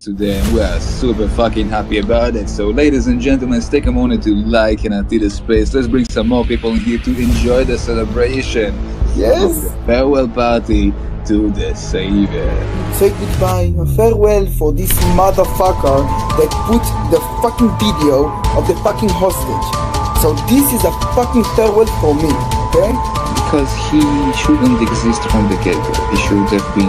today, and we are super fucking happy about it. So, ladies and gentlemen, let's take a moment to like and empty the space. Let's bring some more people in here to enjoy the celebration of Yes. the farewell party to the Savior. Say goodbye, a farewell for this motherfucker that put the fucking video of the fucking hostage. So this is a fucking farewell for me, okay? Because he shouldn't exist from the get-go. He should have been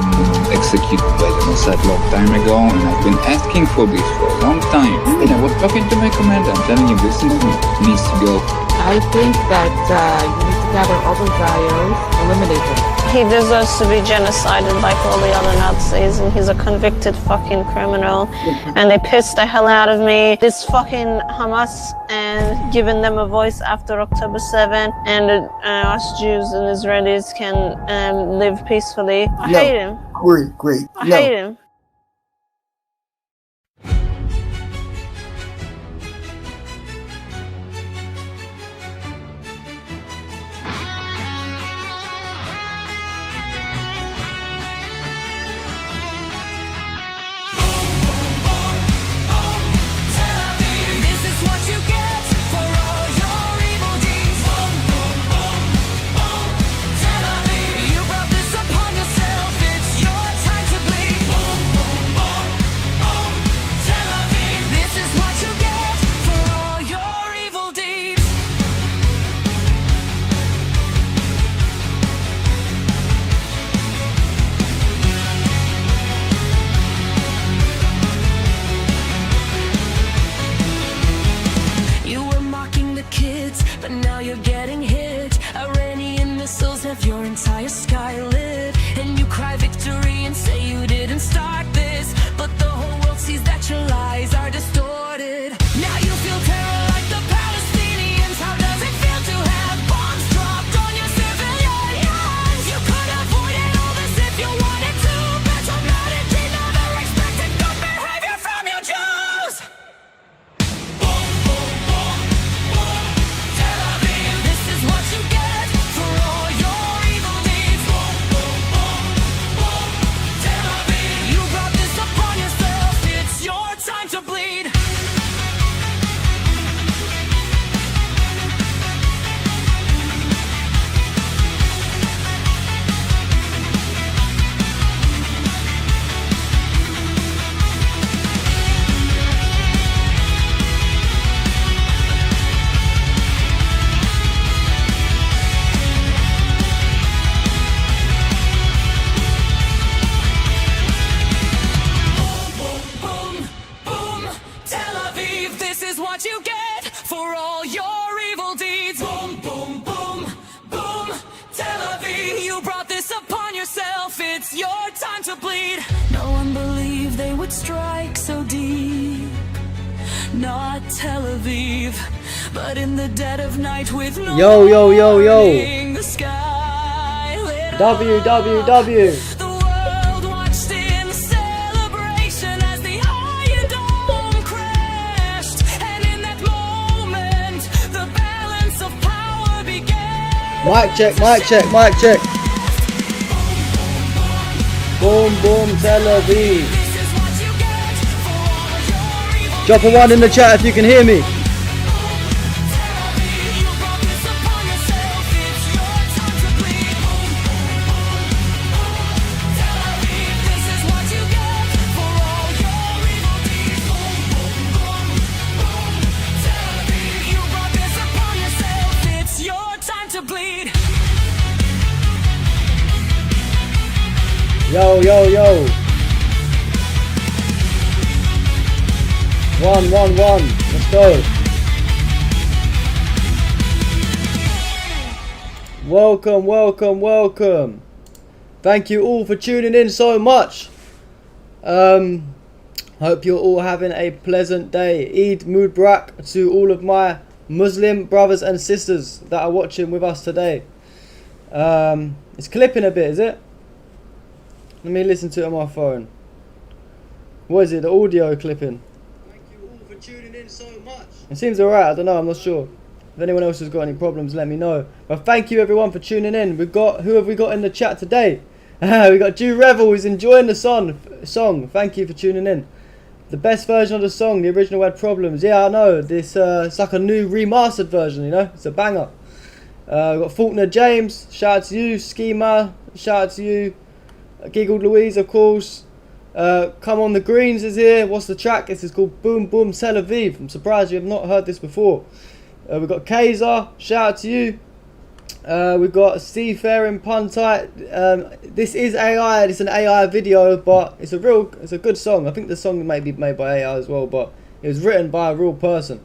executed by the Mossad long time ago, and I've been asking for this for a long time. And I was talking to my commander, I'm telling him, listen to me, he needs to go. I think that you need to gather all the Zions, eliminate them. He deserves to be genocided like all the other Nazis, and he's a convicted fucking criminal. And they pissed the hell out of me. This fucking Hamas and giving them a voice after October 7, and us Jews and Israelis can live peacefully. I hate him. Great. I hate him. But now you're getting hit. Iranian missiles have your entire sky lit, and you cry victory and say you didn't start this, but the whole world sees that your lies are distorted. Now you feel terror like the Palestinians. How does it feel to have bombs dropped on your civilians? You could have avoided all this if you wanted to, but humanity never expected good behavior from you Jews. What you get for all your evil deeds. Boom, boom, boom, boom, Tel Aviv, you brought this upon yourself. It's your time to bleed. No one believed they would strike so deep. Not Tel Aviv, but in the dead of night with no warning, the sky lit up. www. Mic check. Boom, Tel Aviv. Drop a 1 in the chat if you can hear me. Yo. 1. Let's go. Welcome. Thank you all for tuning in so much. Hope you're all having a pleasant day. Eid Mubarak to all of my Muslim brothers and sisters that are watching with us today. It's clipping a bit, is it? Let me listen to it on my phone. What is it? The audio clipping? Thank you all for tuning in so much. It seems alright, I don't know, I'm not sure. If anyone else has got any problems, let me know. But thank you everyone for tuning in. Who have we got in the chat today? We got Jew Revel who's enjoying the song. Thank you for tuning in. The best version of the song, the original had problems. Yeah, I know. This it's like a new remastered version, you know. It's a banger. We've got Faulkner James, shout out to you. Schema, shout out to you. Giggled Louise, of course. Come on the Greens is here. What's the track? This is called Boom Boom Tel Aviv. I'm surprised you have not heard this before. We've got Kaiser, shout out to you. We've got Steve Fair in Puntite. This is AI. It's an AI video, but it's a good song. I think the song may be made by AI as well, but it was written by a real person.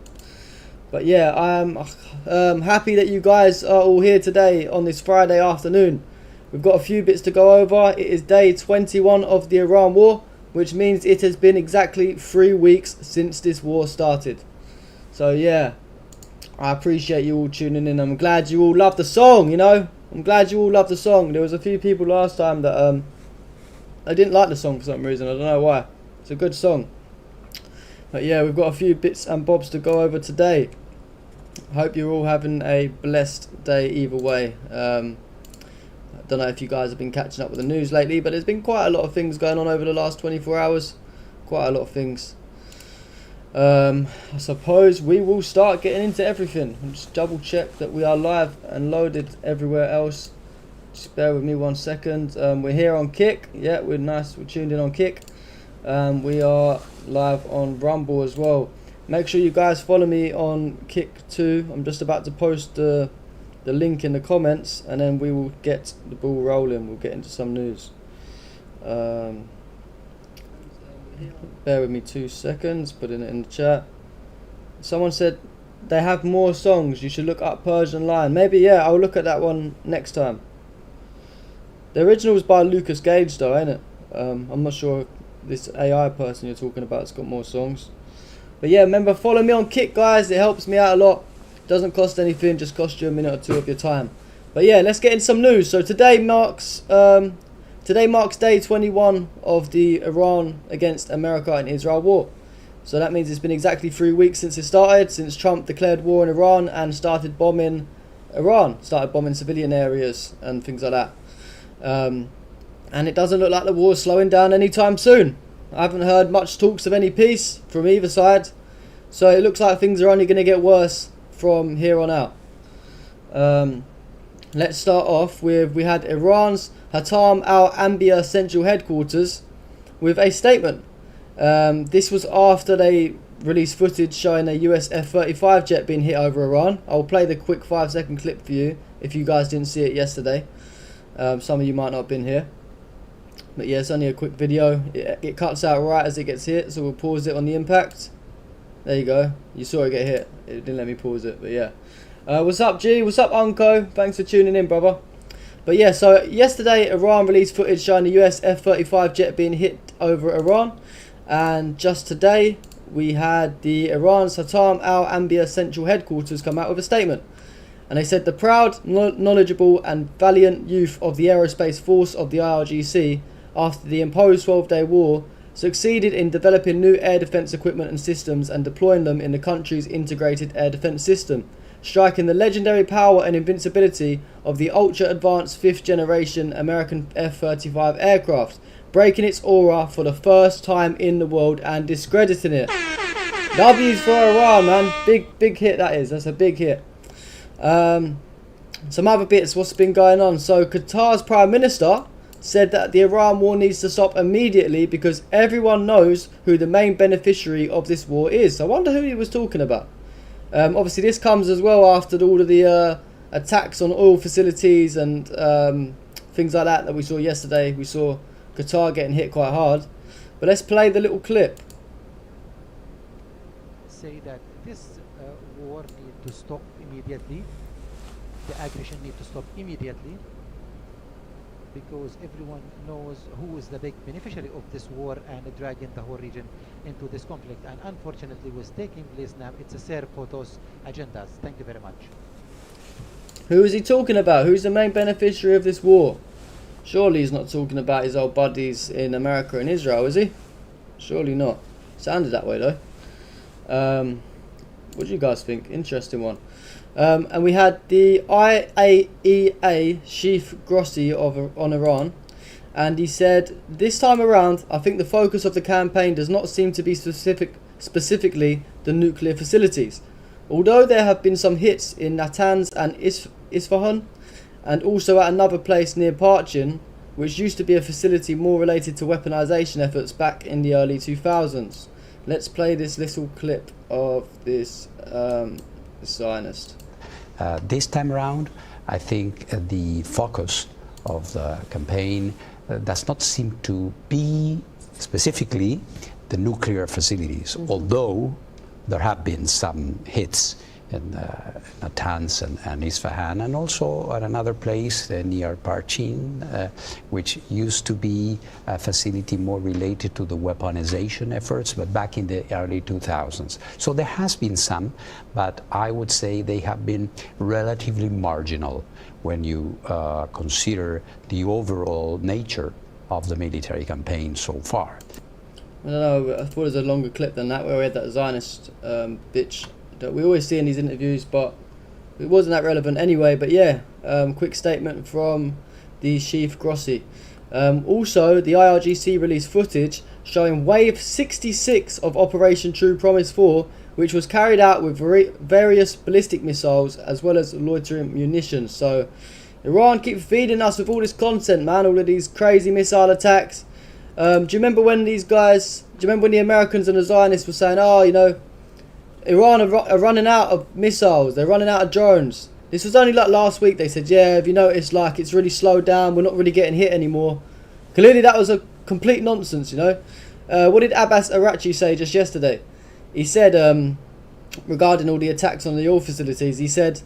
But yeah, I'm happy that you guys are all here today on this Friday afternoon. We've got a few bits to go over. It is day 21 of the Iran war, which means it has been exactly 3 weeks since this war started. So yeah, I appreciate you all tuning in. I'm glad you all love the song, you know. I'm glad you all love the song. There was a few people last time that they didn't like the song for some reason. I don't know why. It's a good song. But yeah, we've got a few bits and bobs to go over today. Hope you're all having a blessed day either way. I don't know if you guys have been catching up with the news lately, but there's been quite a lot of things going on over the last 24 hours. Quite a lot of things. I suppose we will start getting into everything. I'll just double check that we are live and loaded everywhere else. Just bear with me 1 second. We're here on Kick. Yeah, we're nice. We're tuned in on Kick. We are live on Rumble as well. Make sure you guys follow me on Kick too. I'm just about to post the link in the comments, and then we will get the ball rolling. We'll get into some news. Bear with me 2 seconds, putting it in the chat. Someone said they have more songs, you should look up Persian Lion. Maybe, yeah, I'll look at that one next time. The original was by Lucas Gage though, ain't it? I'm not sure this AI person you're talking about has got more songs. But yeah, remember, follow me on Kick, guys. It helps me out a lot. Doesn't cost anything, just cost you a minute or two of your time. But yeah, let's get in some news. So today marks day 21 of the Iran against America and Israel war. So that means it's been exactly 3 weeks since it started, since Trump declared war on Iran and started bombing civilian areas and things like that. And it doesn't look like the war is slowing down anytime soon. I haven't heard much talks of any peace from either side. So it looks like things are only going to get worse from here on out. Let's start off with, we had Iran's Hatam al-Anbiya central headquarters with a statement. This was after they released footage showing a US F-35 jet being hit over Iran. I'll play the quick 5-second clip for you if you guys didn't see it yesterday. Some of you might not have been here. But yeah, it's only a quick video. It cuts out right as it gets hit, so we'll pause it on the impact. There you go. You saw it get hit. It didn't let me pause it, but yeah. What's up, G? What's up, Unco? Thanks for tuning in, brother. But yeah, so yesterday Iran released footage showing the US F-35 jet being hit over Iran. And just today, we had the Iran's Hatam al-Anbiya central headquarters come out with a statement. And they said the proud, knowledgeable and valiant youth of the aerospace force of the IRGC, after the imposed 12-day war, succeeded in developing new air defense equipment and systems and deploying them in the country's integrated air defense system, striking the legendary power and invincibility of the ultra-advanced 5th generation American F-35 aircraft, breaking its aura for the first time in the world and discrediting it. W's for Iran, man. Big hit that is. That's a big hit. Some other bits, what's been going on. So Qatar's Prime Minister said that the Iran war needs to stop immediately because everyone knows who the main beneficiary of this war is. I wonder who he was talking about. Obviously this comes as well after all of the attacks on oil facilities and things like that we saw yesterday. We saw Qatar getting hit quite hard. But let's play the little clip. Say that this war needs to stop immediately. The aggression needs to stop immediately, because everyone knows who is the big beneficiary of this war and dragging the whole region into this conflict. And unfortunately, what's taking place now, it's a Serpotos agendas. Thank you very much. Who is he talking about? Who's the main beneficiary of this war? Surely he's not talking about his old buddies in America and Israel, is he? Surely not. Sounded that way though. What do you guys think? Interesting one. And we had the IAEA chief Grossi on Iran, And he said, this time around, I think the focus of the campaign does not seem to be specifically the nuclear facilities. Although there have been some hits in Natanz and Isfahan, and also at another place near Parchin, which used to be a facility more related to weaponization efforts back in the early 2000s. Let's play this little clip of this Zionist. This time around, I think the focus of the campaign does not seem to be specifically the nuclear facilities, although there have been some hits in Natanz and Isfahan, and also at another place near Parchin, which used to be a facility more related to the weaponization efforts, but back in the early 2000s. So there has been some, but I would say they have been relatively marginal when you consider the overall nature of the military campaign so far. I don't know, I thought it was a longer clip than that, where we had that Zionist bitch that we always see in these interviews, but it wasn't that relevant anyway. But yeah, quick statement from the Chief Grossi. Also, the IRGC released footage showing Wave 66 of Operation True Promise 4, which was carried out with various ballistic missiles as well as loitering munitions. So Iran keep feeding us with all this content, man, all of these crazy missile attacks. Do you remember when these guys, do you remember when the Americans and the Zionists were saying, oh, you know, Iran are running out of missiles, they're running out of drones. This was only like last week. They said, yeah, have you noticed, like, it's really slowed down, we're not really getting hit anymore. Clearly that was a complete nonsense, you know. What did Abbas Arachi say just yesterday? He said, regarding all the attacks on the oil facilities, he said,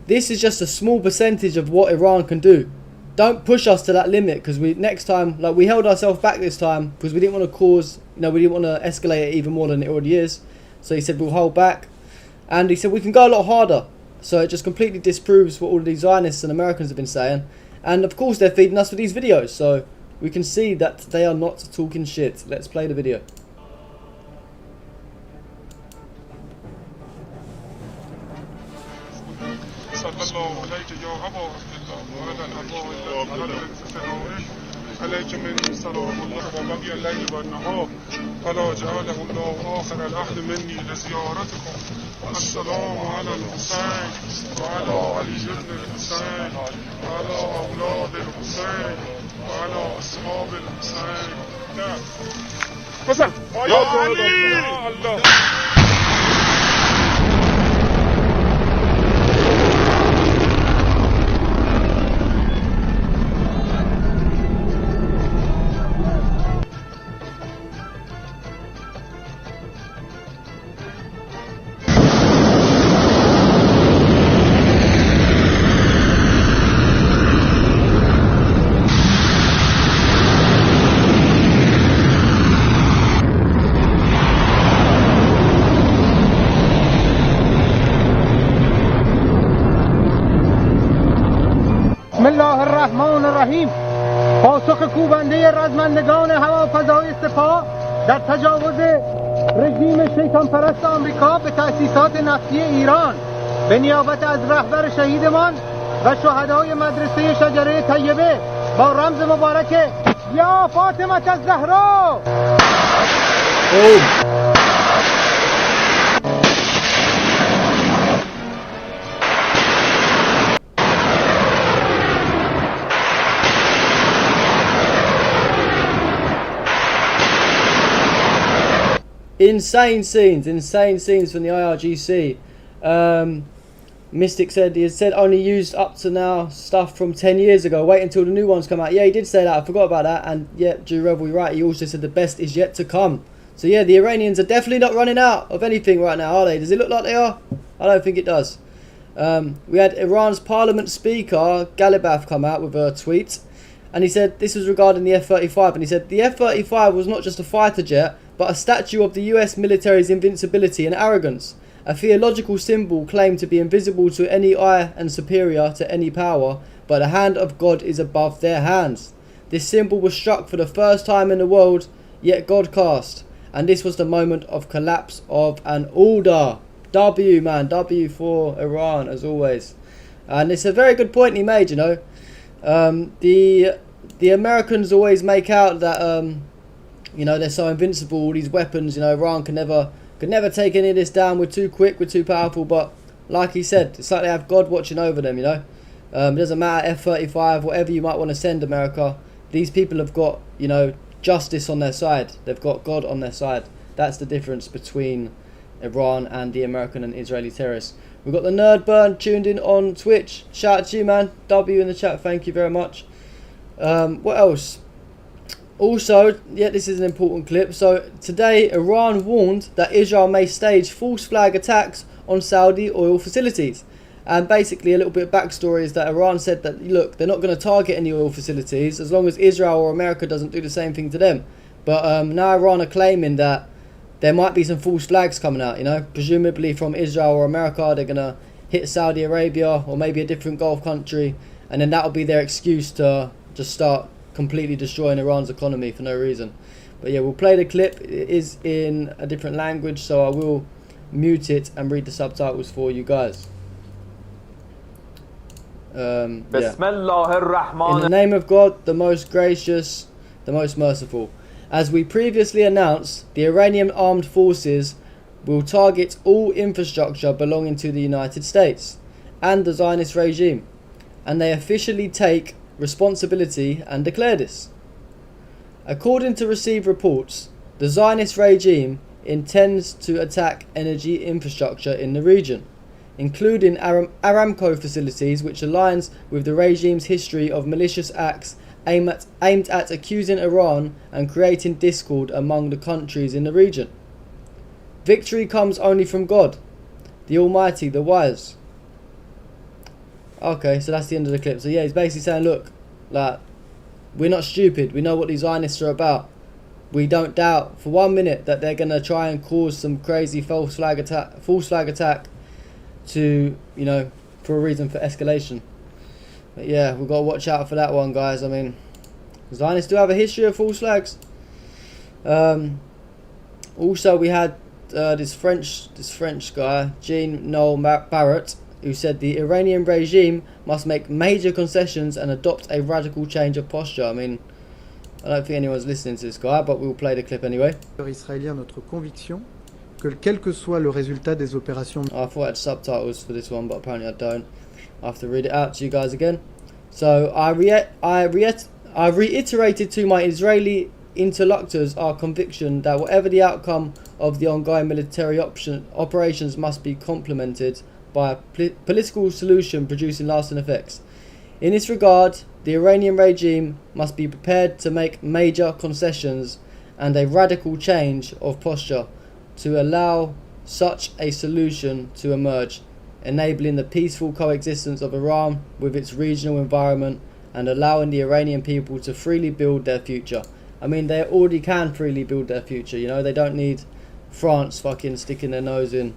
this is just a small percentage of what Iran can do. Don't push us to that limit, because next time, like, we held ourselves back this time because we didn't want to cause, you know, we didn't want to escalate it even more than it already is. So he said we'll hold back, and he said we can go a lot harder. So it just completely disproves what all of these Zionists and Americans have been saying. And of course they're feeding us with these videos, so we can see that they are not talking shit. Let's play the video. عليك مني صلوات الله وبقي الليل والنهار فلا جعله الله آخر العهد مني لزيارتكم. السلام على الحسين وعلى علي بن الحسين وعلى أولاد الحسين وعلى أصحاب الحسين. حسن يا علي الله. بسم الله الرحمن الرحیم. پاسخ کوبنده رزمندگان هوافضای سپاه در تجاوز رژیم شیطان پرست آمریکا به تأسیسات نفتی ایران به نیابت از رهبر شهیدمان و شهدای مدرسه شجره طیبه با رمز مبارک یا فاطمه الزهرا. Insane scenes from the IRGC. Mystic said he had said only used up to now stuff from 10 years ago. Wait until the new ones come out. Yeah, he did say that. I forgot about that. And yeah, Drew Rebel, you're right. He also said the best is yet to come. So yeah, the Iranians are definitely not running out of anything right now, are they? Does it look like they are? I don't think it does. We had Iran's parliament speaker, Galibaf, come out with a tweet. And he said, this was regarding the F-35. And he said, the F-35 was not just a fighter jet, but a statue of the US military's invincibility and arrogance. A theological symbol claimed to be invisible to any eye and superior to any power, but the hand of God is above their hands. This symbol was struck for the first time in the world, yet God cast. And this was the moment of collapse of an order. W, man. W for Iran, as always. And it's a very good point he made, you know. The the Americans always make out that you know, they're so invincible, all these weapons, you know, Iran can never take any of this down, we're too quick, we're too powerful. But like he said, it's like they have God watching over them, you know. It doesn't matter, F-35, whatever you might want to send America, these people have got, you know, justice on their side. They've got God on their side. That's the difference between Iran and the American and Israeli terrorists. We've got the Nerd Burn tuned in on Twitch. Shout out to you, man. W in the chat, thank you very much. What else? Also, yeah, this is an important clip. So today, Iran warned that Israel may stage false flag attacks on Saudi oil facilities. And basically, a little bit of backstory is that Iran said that, look, they're not going to target any oil facilities as long as Israel or America doesn't do the same thing to them. But now Iran are claiming that there might be some false flags coming out, you know, presumably from Israel or America. They're going to hit Saudi Arabia or maybe a different Gulf country, and then that'll be their excuse to just start completely destroying Iran's economy for no reason. But yeah, we'll play the clip. It is in a different language, so I will mute it and read the subtitles for you guys. Yeah. In the name of God, the most gracious, the most merciful. As we previously announced, the Iranian armed forces will target all infrastructure belonging to the United States and the Zionist regime, and they officially take responsibility and declare this. According to received reports, the Zionist regime intends to attack energy infrastructure in the region, including Aramco facilities, which aligns with the regime's history of malicious acts aimed at accusing Iran and creating discord among the countries in the region. Victory comes only from God, the Almighty, the Wise. Okay, so that's the end of the clip. So yeah, he's basically saying, look, like, we're not stupid. We know what these Zionists are about. We don't doubt for 1 minute that they're going to try and cause some crazy false flag attack to, you know, for a reason for escalation. But yeah, we've got to watch out for that one, guys. I mean, Zionists do have a history of false flags. Also, we had this French guy, Jean-Noel Barrett, who said the Iranian regime must make major concessions and adopt a radical change of posture. I mean, I don't think anyone's listening to this guy, but we'll play the clip anyway. Israélien, notre conviction que quel que soit le résultat des opérations. I thought I had subtitles for this one, but apparently I don't. I have to read it out to you guys again. So I reiterated to my Israeli interlocutors our conviction that whatever the outcome of the ongoing military operations must be complemented by a political solution producing lasting effects. In this regard, the Iranian regime must be prepared to make major concessions and a radical change of posture to allow such a solution to emerge, enabling the peaceful coexistence of Iran with its regional environment and allowing the Iranian people to freely build their future. I mean, they already can freely build their future, you know, they don't need France fucking sticking their nose in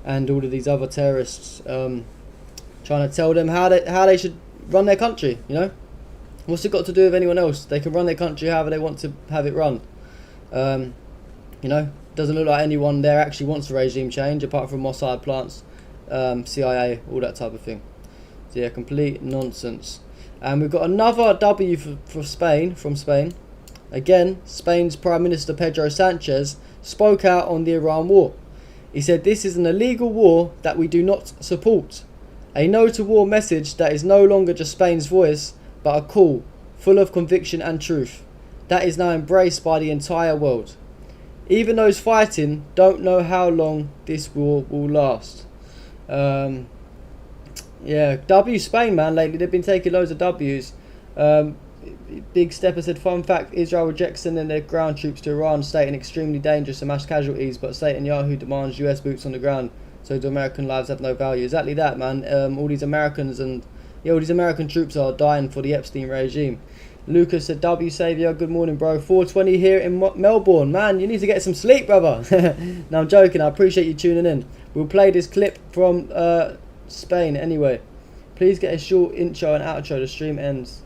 and all of these other terrorists trying to tell them how they should run their country, you know. What's it got to do with anyone else? They can run their country however they want to have it run. You know, doesn't look like anyone there actually wants a regime change apart from Mossad plants, CIA, all that type of thing. So yeah, complete nonsense. And we've got another W from Spain. Again, Spain's Prime Minister Pedro Sanchez spoke out on the Iran war. He said, "This is an illegal war that we do not support. A no to war message that is no longer just Spain's voice, but a call full of conviction and truth that is now embraced by the entire world. Even those fighting don't know how long this war will last." Yeah, W Spain, man, lately they've been taking loads of W's. Big Stepper said, fun fact, Israel rejects sending their ground troops to Iran, stating extremely dangerous and mass casualties, but Netanyahu demands US boots on the ground, so the American lives have no value. Exactly that, man. All these Americans and all these American troops are dying for the Epstein regime. Lucas said, W Saviour, good morning, bro. 4:20 here in Melbourne. Man, you need to get some sleep, brother. No, I'm joking. I appreciate you tuning in. We'll play this clip from Spain anyway. Please get a short intro and outro. The stream ends.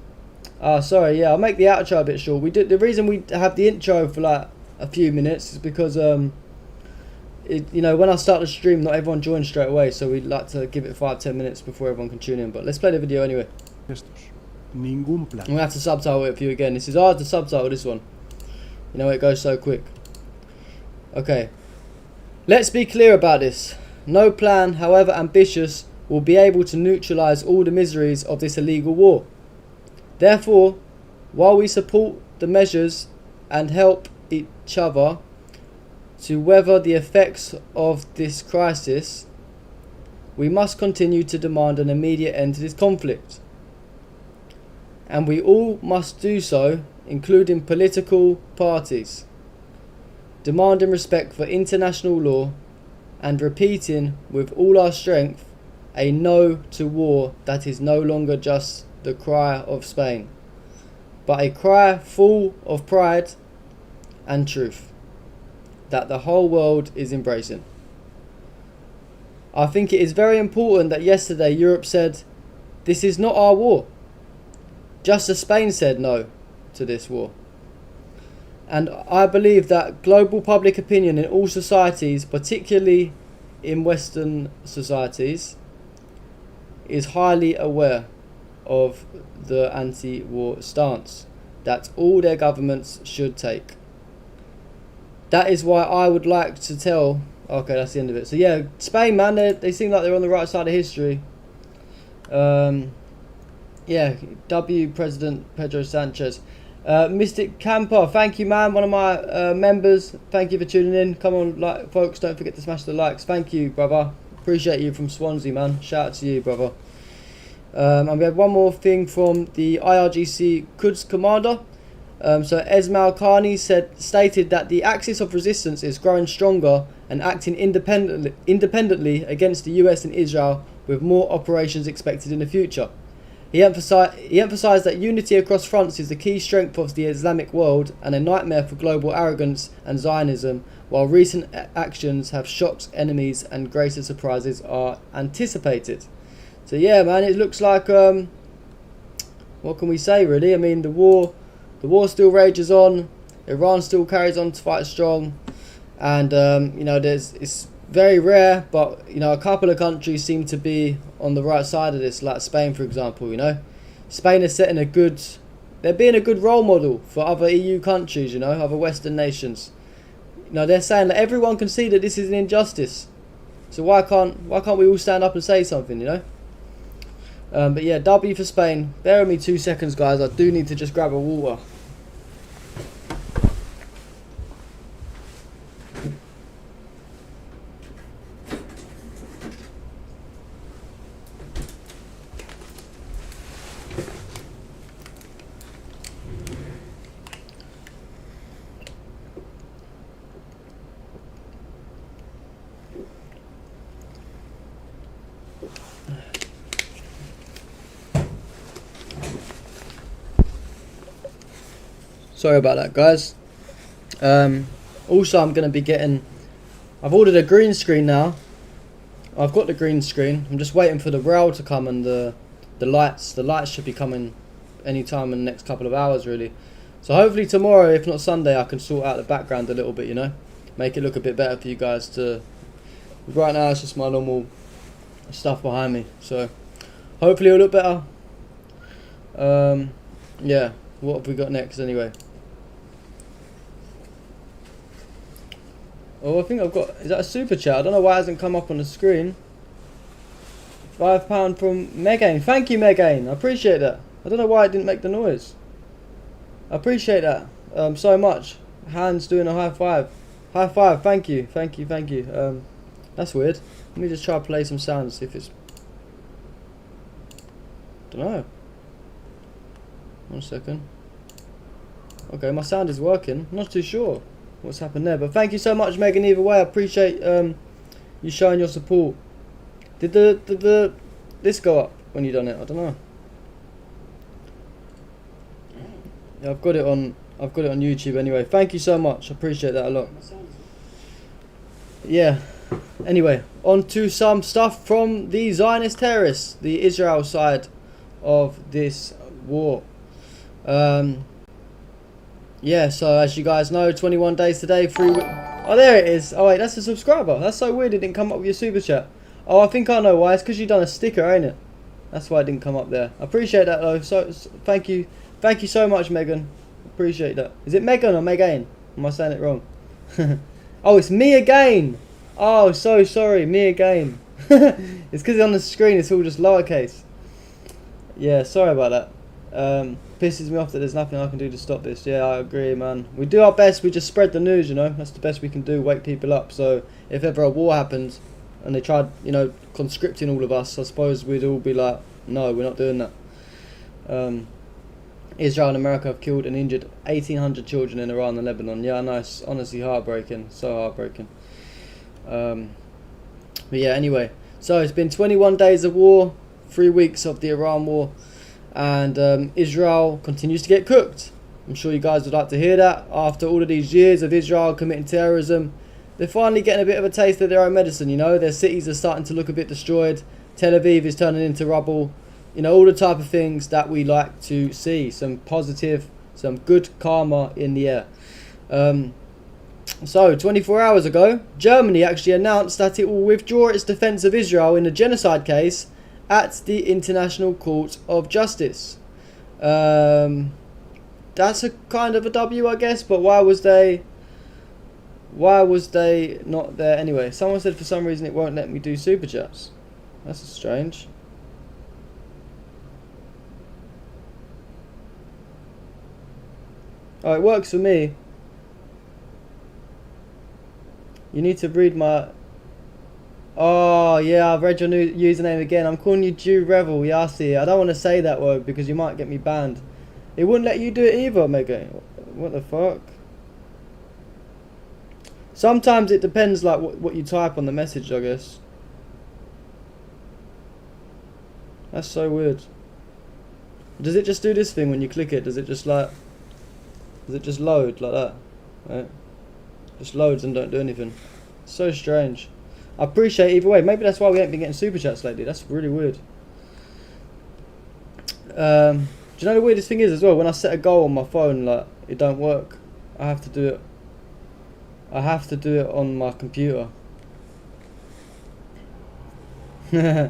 Sorry, yeah, I'll make the outro a bit short. The reason we have the intro for like a few minutes is because you know, when I start the stream, not everyone joins straight away, so we'd like to give it 5-10 minutes before everyone can tune in. But let's play the video anyway. ningún plan. I'm gonna have to subtitle it for you again. This is hard to subtitle this one. You know, it goes so quick. Okay. Let's be clear about this. No plan, however ambitious, will be able to neutralize all the miseries of this illegal war. Therefore, while we support the measures and help each other to weather the effects of this crisis, we must continue to demand an immediate end to this conflict. And we all must do so, including political parties, demanding respect for international law and repeating with all our strength a no to war that is no longer just the cry of Spain, but a cry full of pride and truth that the whole world is embracing. I think it is very important that yesterday Europe said, this is not our war. Just as Spain said no to this war. And I believe that global public opinion in all societies, particularly in Western societies, is highly aware of the anti-war stance that all their governments should take. That is why I would like to tell... Okay, that's the end of it. So yeah, Spain, man, they seem like they're on the right side of history. Yeah, W President Pedro Sanchez. Mystic Camper, thank you, man, one of my members. Thank you for tuning in. Come on, like, folks, don't forget to smash the likes. Thank you, brother. Appreciate you from Swansea, man. Shout out to you, brother. And we had one more thing from the IRGC Quds commander. So Esmail Khani stated that the axis of resistance is growing stronger and acting independently against the US and Israel, with more operations expected in the future. He emphasized that unity across fronts is the key strength of the Islamic world and a nightmare for global arrogance and Zionism, while recent actions have shocked enemies and greater surprises are anticipated. So yeah, man, it looks like, what can we say really? I mean, the war still rages on, Iran still carries on to fight strong, and you know, it's very rare, but you know, a couple of countries seem to be on the right side of this, like Spain, for example. You know, Spain is setting they're being a good role model for other EU countries, you know, other Western nations. You know, they're saying that everyone can see that this is an injustice, so why can't we all stand up and say something, you know? But yeah, W for Spain. Bear with me 2 seconds, guys. I do need to just grab a water. Sorry about that, guys. Also, I'm going to be getting... I've ordered a green screen now. I've got the green screen. I'm just waiting for the rail to come and the lights. The lights should be coming anytime in the next couple of hours, really. So hopefully tomorrow, if not Sunday, I can sort out the background a little bit, you know? Make it look a bit better for you guys to... Right now, it's just my normal stuff behind me. So hopefully it'll look better. Yeah, what have we got next anyway? Oh, I think I've got... Is that a super chat? I don't know why it hasn't come up on the screen. £5 from Megain. Thank you, Megain. I appreciate that. I don't know why it didn't make the noise. I appreciate that so much. Hands doing a high five. High five. Thank you. Thank you. Thank you. That's weird. Let me just try to play some sounds, see if it's... Don't know. 1 second. Okay, my sound is working. I'm not too sure what's happened there, but thank you so much, Megan. Either way, I appreciate you showing your support. Did this go up when you done it? I don't know. Yeah, I've got it on YouTube anyway. Thank you so much. I appreciate that a lot. Yeah. Anyway, on to some stuff from the Zionist terrorists, the Israel side of this war. Yeah, so as you guys know, 21 days today, oh, there it is. Oh wait, that's a subscriber. That's so weird it didn't come up with your super chat. Oh, I think I know why. It's because you done a sticker, ain't it? That's why it didn't come up there. I appreciate that though. So thank you so much, Megan. Appreciate that. Is it Megan or Megan? Am I saying it wrong? Oh, it's me again. Oh, so sorry, me again. It's because on the screen it's all just lowercase. Yeah, sorry about that. Pisses me off that there's nothing I can do to stop this. Yeah, I agree, man. We do our best. We just spread the news, you know. That's the best we can do. Wake people up. So if ever a war happens and they tried, you know, conscripting all of us, I suppose we'd all be like, no, we're not doing that. Israel and America have killed and injured 1,800 children in Iran and Lebanon. Yeah, I know. It's honestly heartbreaking. So heartbreaking. But yeah, anyway. So it's been 21 days of war, 3 weeks of the Iran war. And Israel continues to get cooked. I'm sure you guys would like to hear that. After all of these years of Israel committing terrorism, they're finally getting a bit of a taste of their own medicine, you know. Their cities are starting to look a bit destroyed. Tel Aviv is turning into rubble. You know, all the type of things that we like to see. Some positive, some good karma in the air. So, 24 hours ago, Germany actually announced that it will withdraw its defence of Israel in the genocide case at the International Court of Justice. That's a kind of a W, I guess, but why was they not there anyway? Someone said for some reason it won't let me do super chats. That's strange. Oh, it works for me. You need to read my... Oh, yeah, I've read your new username again. I'm calling you Jew Revel. Yeah, I see. I don't want to say that word because you might get me banned. It wouldn't let you do it either, Megan. What the fuck? Sometimes it depends, like, what you type on the message, I guess. That's so weird. Does it just do this thing when you click it? Does it just, like... Does it just load like that? Right? Just loads and don't do anything. So strange. I appreciate it either way. Maybe that's why we ain't been getting super chats lately. That's really weird. Do you know the weirdest thing is as well? When I set a goal on my phone, like, it don't work. I have to do it. I have to do it on my computer. Yeah,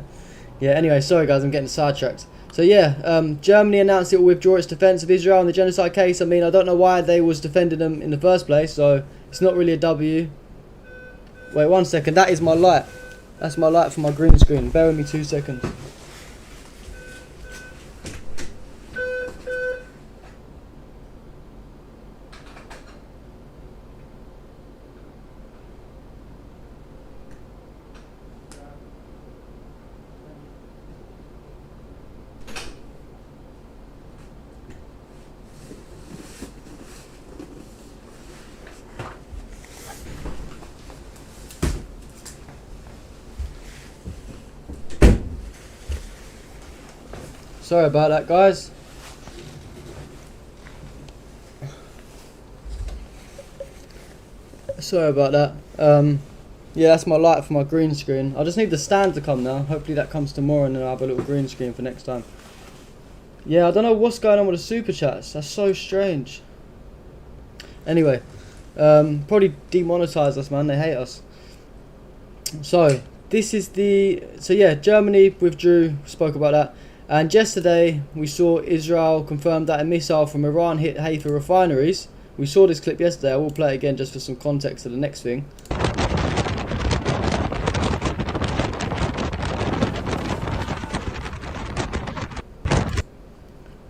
anyway, sorry guys, I'm getting sidetracked. So yeah, Germany announced it will withdraw its defence of Israel in the genocide case. I mean, I don't know why they was defending them in the first place, so it's not really a W. Wait 1 second, that is my light. That's my light for my green screen. Bear with me 2 seconds. Sorry about that, guys. Sorry about that. Yeah, that's my light for my green screen. I just need the stand to come now. Hopefully that comes tomorrow and then I'll have a little green screen for next time. Yeah, I don't know what's going on with the super chats. That's so strange. Anyway, probably demonetize us, man. They hate us. So, this is the... So yeah, Germany withdrew. Spoke about that. And yesterday we saw Israel confirm that a missile from Iran hit Haifa refineries. We saw this clip yesterday. I will play it again just for some context to the next thing.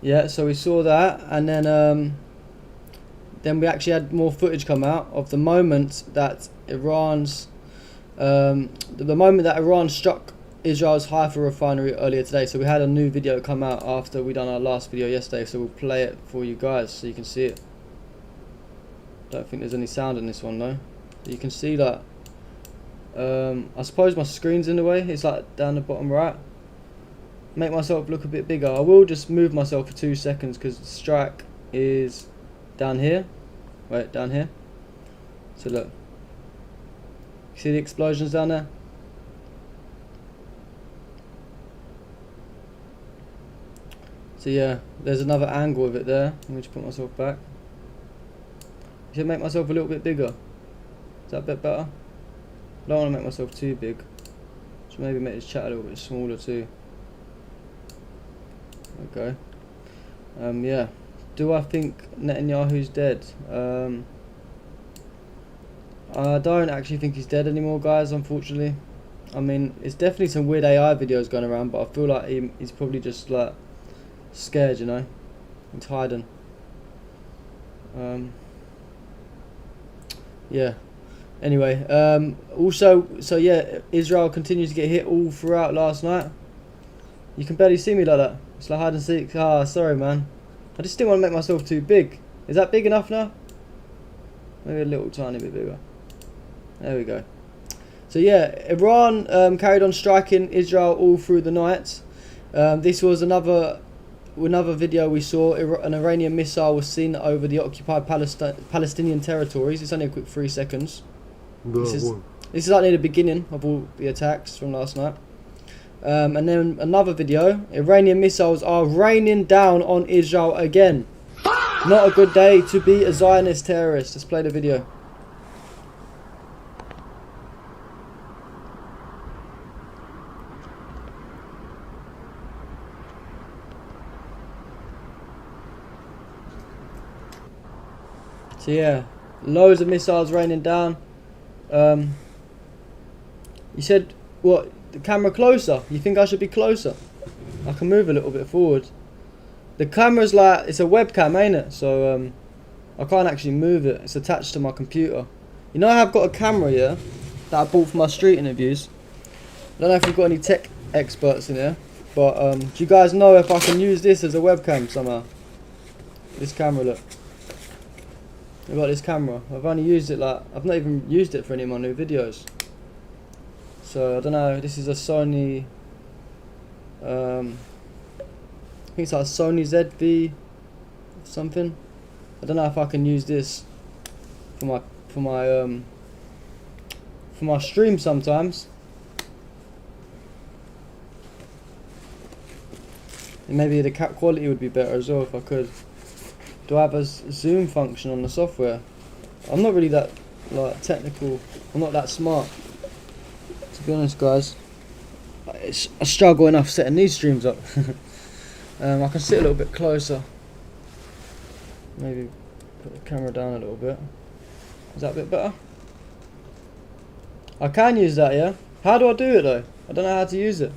Yeah, so we saw that, and then we actually had more footage come out of the moment that Iran struck Israel's Haifa refinery earlier today. So we had a new video come out after we done our last video yesterday, so we'll play it for you guys so you can see it. Don't think there's any sound in this one though. So you can see that. I suppose my screen's in the way. It's like down the bottom right. Make myself look a bit bigger. I will just move myself for 2 seconds because the strike is down here. Wait, down here. So look. See the explosions down there? So yeah, there's another angle of it there. Let me just put myself back. Should make myself a little bit bigger. Is that a bit better? I don't want to make myself too big. So maybe make this chat a little bit smaller too. Okay. Yeah. Do I think Netanyahu's dead? I don't actually think he's dead anymore, guys, unfortunately. I mean, it's definitely some weird AI videos going around, but I feel like he's probably just like scared, you know? He's hiding. Yeah. Anyway, also, so yeah, Israel continues to get hit all throughout last night. You can barely see me like that. It's like hide and seek. Ah, sorry, man. I just didn't want to make myself too big. Is that big enough now? Maybe a little tiny bit bigger. There we go. So yeah, Iran carried on striking Israel all through the night. This was another video we saw. An Iranian missile was seen over the occupied Palestinian territories. It's only a quick 3 seconds. This is like near the beginning of all the attacks from last night. And then another video. Iranian missiles are raining down on Israel again. Not a good day to be a Zionist terrorist. Let's play the video. So yeah, loads of missiles raining down. You said, what, the camera closer? You think I should be closer? I can move a little bit forward. The camera's like, it's a webcam, ain't it? So I can't actually move it. It's attached to my computer. You know, I have got a camera here that I bought for my street interviews. I don't know if we've got any tech experts in here, but do you guys know if I can use this as a webcam somehow? This camera, look. Look at this camera. I've only used it like, I've not even used it for any of my new videos. So I don't know, this is a Sony, I think it's like a Sony ZV something. I don't know if I can use this for my stream sometimes. And maybe the quality would be better as well if I could. Do I have a zoom function on the software? I'm not really that like technical. I'm not that smart, to be honest, guys. It's a struggle enough setting these streams up. I can sit a little bit closer. Maybe put the camera down a little bit. Is that a bit better? I can use that, yeah? How do I do it though? I don't know how to use it.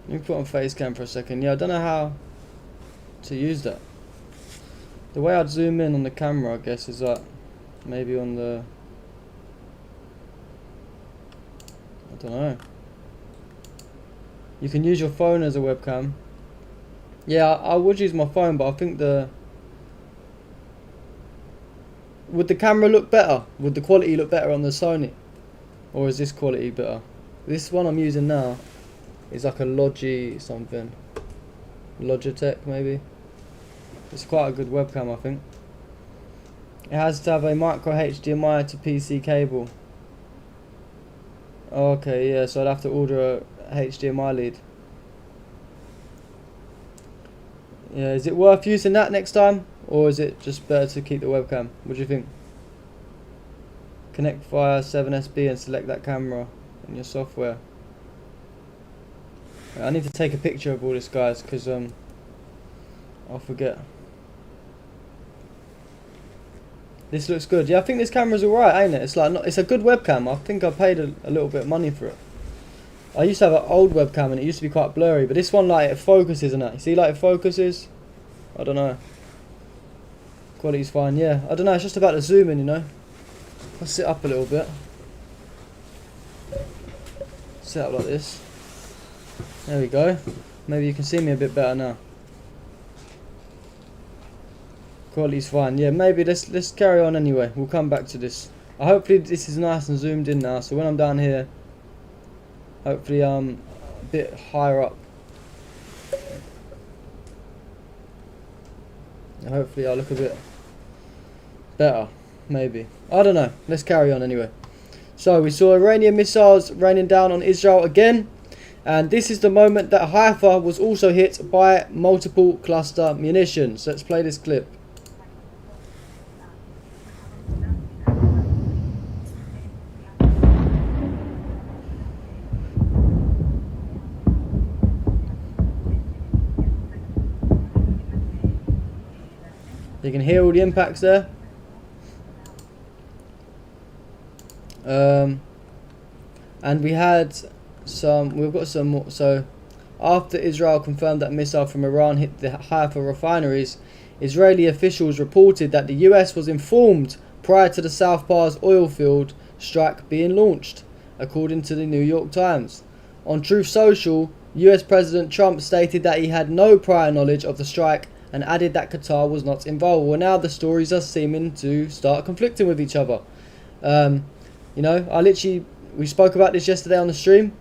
Let me put on face cam for a second. Yeah, I don't know how to use that. The way I'd zoom in on the camera, I guess, is like maybe on the, I don't know. You can use your phone as a webcam. Yeah, I would use my phone, but I think would the camera look better? Would the quality look better on the Sony? Or is this quality better? This one I'm using now is like a Logitech maybe. It's quite a good webcam, I think. It has to have a micro HDMI to PC cable. Okay, yeah, so I'd have to order a HDMI lead. Yeah, is it worth using that next time? Or is it just better to keep the webcam? What do you think? Connect via 7SB and select that camera in your software. I need to take a picture of all this, guys, because I'll forget. This looks good. Yeah, I think this camera's alright, ain't it? It's like it's a good webcam. I think I paid a little bit of money for it. I used to have an old webcam and it used to be quite blurry, but this one, like, it focuses and that. You see, like, it focuses? I don't know. Quality's fine, yeah. I don't know, it's just about the zoom in, you know. I'll sit up a little bit. Sit up like this. There we go. Maybe you can see me a bit better now. Quality's fine. Yeah, maybe let's carry on anyway. We'll come back to this. Hopefully this is nice and zoomed in now, so when I'm down here, hopefully I'm a bit higher up. And hopefully I'll look a bit better, maybe. I don't know. Let's carry on anyway. So we saw Iranian missiles raining down on Israel again. And this is the moment that Haifa was also hit by multiple cluster munitions. Let's play this clip. You can hear all the impacts there. And we've got some more. So after Israel confirmed that a missile from Iran hit the Haifa refineries, Israeli officials reported that the US was informed prior to the South Pars oil field strike being launched, according to the New York Times. On Truth Social, US President Trump stated that he had no prior knowledge of the strike and added that Qatar was not involved. Well, now the stories are seeming to start conflicting with each other. You know, we spoke about this yesterday on the stream.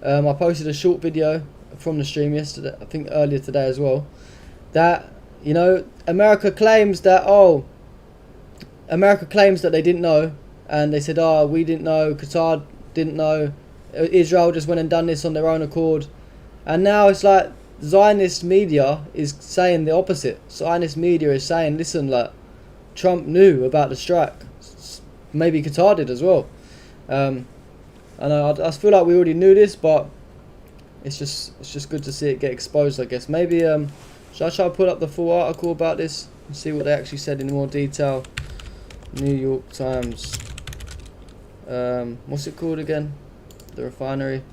I posted a short video from the stream yesterday, I think earlier today as well, that, you know, America claims that they didn't know, and they said, oh, we didn't know, Qatar didn't know, Israel just went and done this on their own accord. And now it's like Zionist media is saying the opposite. Zionist media is saying, listen, like, Trump knew about the strike. Maybe Qatar did as well. I feel like we already knew this, but it's just good to see it get exposed, I guess. Maybe should I try to pull up the full article about this and see what they actually said in more detail? New York Times. What's it called again? The refinery.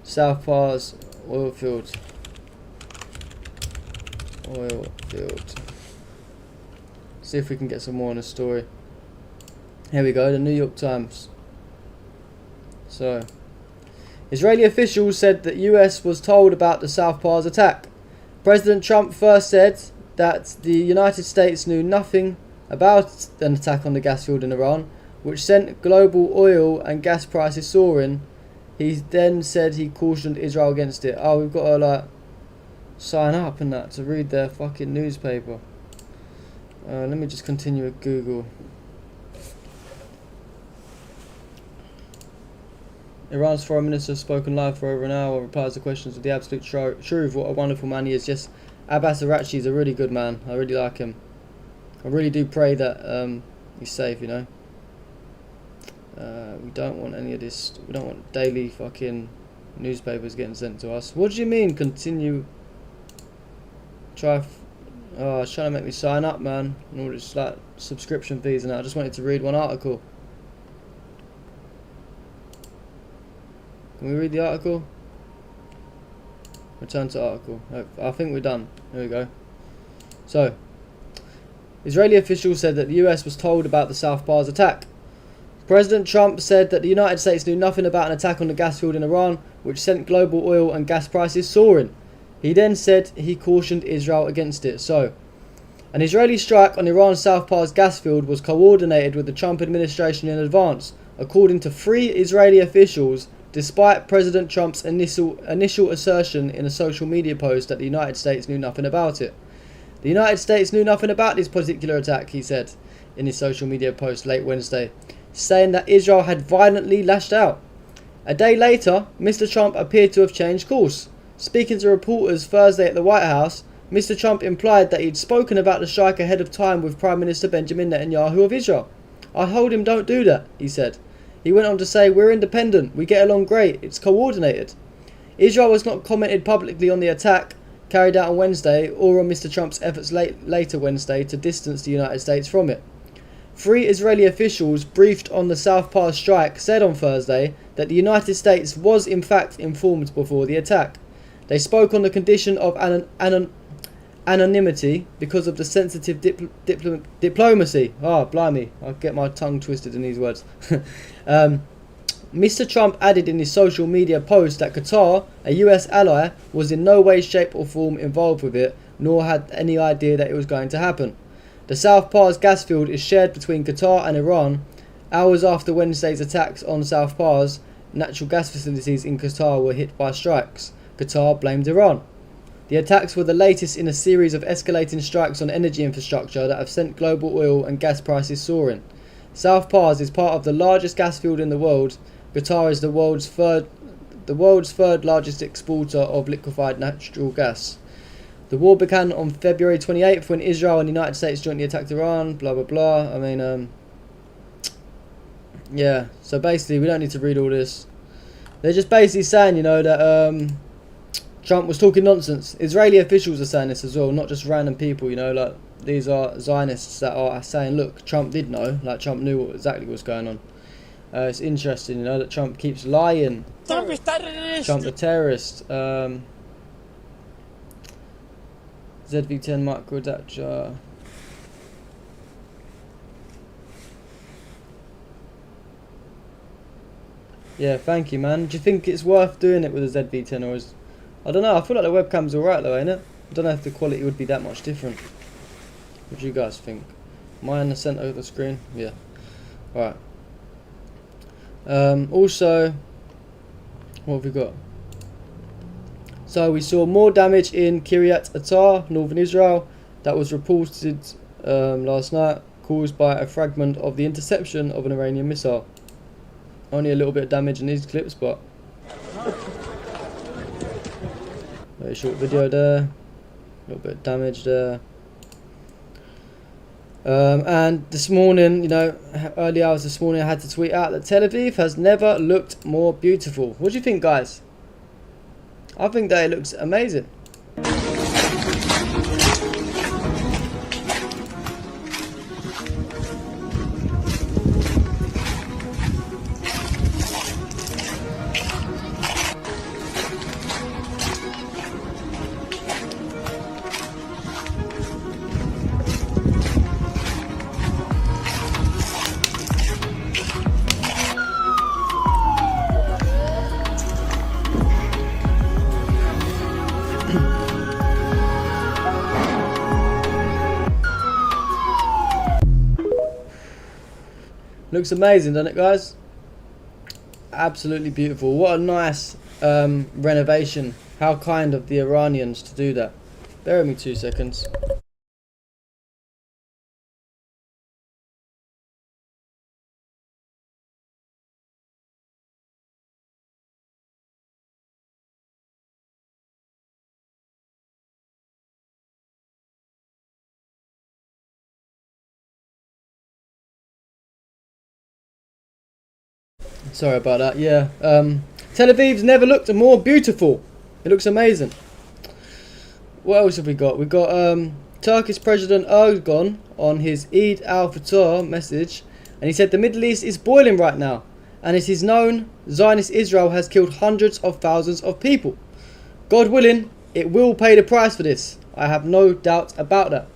South Pars oil field. See if we can get some more on the story. Here we go, the New York Times. So, Israeli officials said that US was told about the South Pars attack. President Trump first said that the United States knew nothing about an attack on the gas field in Iran, which sent global oil and gas prices soaring. He then said he cautioned Israel against it. Oh, we've got to like sign up and that to read their fucking newspaper. Let me just continue with Google. Iran's foreign minister has spoken live for over an hour, replies to questions with the absolute truth. What a wonderful man he is. Yes, Abbas Arachi is a really good man. I really like him. I really do pray that he's safe, you know. We don't want any of this. We don't want daily fucking newspapers getting sent to us. What do you mean, continue? Oh, it's trying to make me sign up, man. And all this like subscription fees and that. I just wanted to read one article. Can we read the article? Return to article. I think we're done. There we go. So, Israeli officials said that the US was told about the South Pars attack. President Trump said that the United States knew nothing about an attack on the gas field in Iran, which sent global oil and gas prices soaring. He then said he cautioned Israel against it. So, an Israeli strike on Iran's South Pars gas field was coordinated with the Trump administration in advance, according to 3 Israeli officials, despite President Trump's initial assertion in a social media post that the United States knew nothing about it. The United States knew nothing about this particular attack, he said in his social media post late Wednesday, saying that Israel had violently lashed out. A day later, Mr. Trump appeared to have changed course. Speaking to reporters Thursday at the White House, Mr. Trump implied that he'd spoken about the strike ahead of time with Prime Minister Benjamin Netanyahu of Israel. I told him don't do that, he said. He went on to say, we're independent, we get along great, it's coordinated. Israel has not commented publicly on the attack carried out on Wednesday or on Mr. Trump's efforts later Wednesday to distance the United States from it. 3 Israeli officials briefed on the South Pars strike said on Thursday that the United States was in fact informed before the attack. They spoke on the condition of anonymity because of the sensitive diplomacy. Oh, blimey, I get my tongue twisted in these words. Mr. Trump added in his social media post that Qatar, a US ally, was in no way, shape or form involved with it, nor had any idea that it was going to happen. The South Pars gas field is shared between Qatar and Iran. Hours after Wednesday's attacks on South Pars, natural gas facilities in Qatar were hit by strikes. Qatar blamed Iran. The attacks were the latest in a series of escalating strikes on energy infrastructure that have sent global oil and gas prices soaring. South Pars is part of the largest gas field in the world. Qatar is the world's third largest exporter of liquefied natural gas. The war began on February 28th when Israel and the United States jointly attacked Iran, blah blah blah. I mean, yeah, so basically we don't need to read all this. They're just basically saying, you know, that Trump was talking nonsense. Israeli officials are saying this as well, not just random people, you know, like these are Zionists that are saying, look, Trump did know, like Trump knew exactly what's going on. It's interesting, you know, that Trump keeps lying. Trump the terrorist. ZV10 microadapter. Yeah, thank you, man. Do you think it's worth doing it with a ZV10, or is... I don't know, I feel like the webcam's alright though, ain't it? I don't know if the quality would be that much different. What do you guys think? Am I in the centre of the screen? Yeah. Alright. Also, what have we got? So we saw more damage in Kiryat Atar, northern Israel. That was reported last night, caused by a fragment of the interception of an Iranian missile. Only a little bit of damage in these clips, but very short video there. A little bit of damage there. And this morning, you know, early hours this morning, I had to tweet out that Tel Aviv has never looked more beautiful. What do you think, guys? I think that it looks amazing. Looks amazing, doesn't it, guys? Absolutely beautiful. What a nice renovation. How kind of the Iranians to do that. Bear with me 2 seconds. Sorry about that. Yeah, Tel Aviv's never looked more beautiful. It looks amazing. What else have we got? We've got Turkish President Erdogan on his Eid al-Fitr message, and he said the Middle East is boiling right now, and it is known Zionist Israel has killed hundreds of thousands of people. God willing, it will pay the price for this. I have no doubt about that.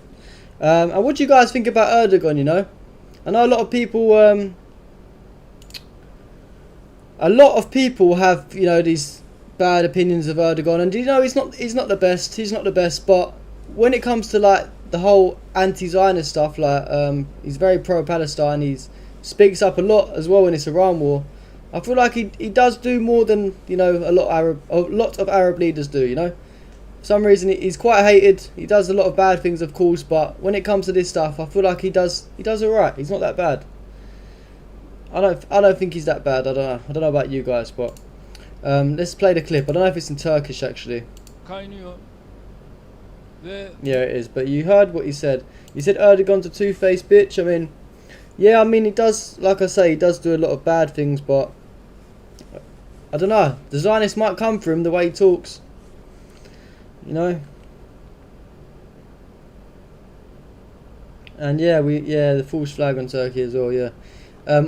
And what do you guys think about Erdogan? You know, I know a lot of people. A lot of people have, you know, these bad opinions of Erdogan, and you know he's not the best. He's not the best, but when it comes to like the whole anti-Zionist stuff, like he's very pro-Palestine. He speaks up a lot as well in this Iran war. I feel like he does do more than, you know, a lot of Arab leaders do. You know, for some reason he's quite hated. He does a lot of bad things, of course, but when it comes to this stuff, I feel like he does alright. He's not that bad. I don't think he's that bad. I don't know about you guys, but let's play the clip. I don't know if it's in Turkish actually. Yeah, it is. But you heard what he said. He said Erdogan's a two-faced bitch. I mean, yeah, I mean he does. Like I say, he does do a lot of bad things, but I don't know. The Zionists might come for him the way he talks. You know. And yeah, the false flag on Turkey as well. Yeah.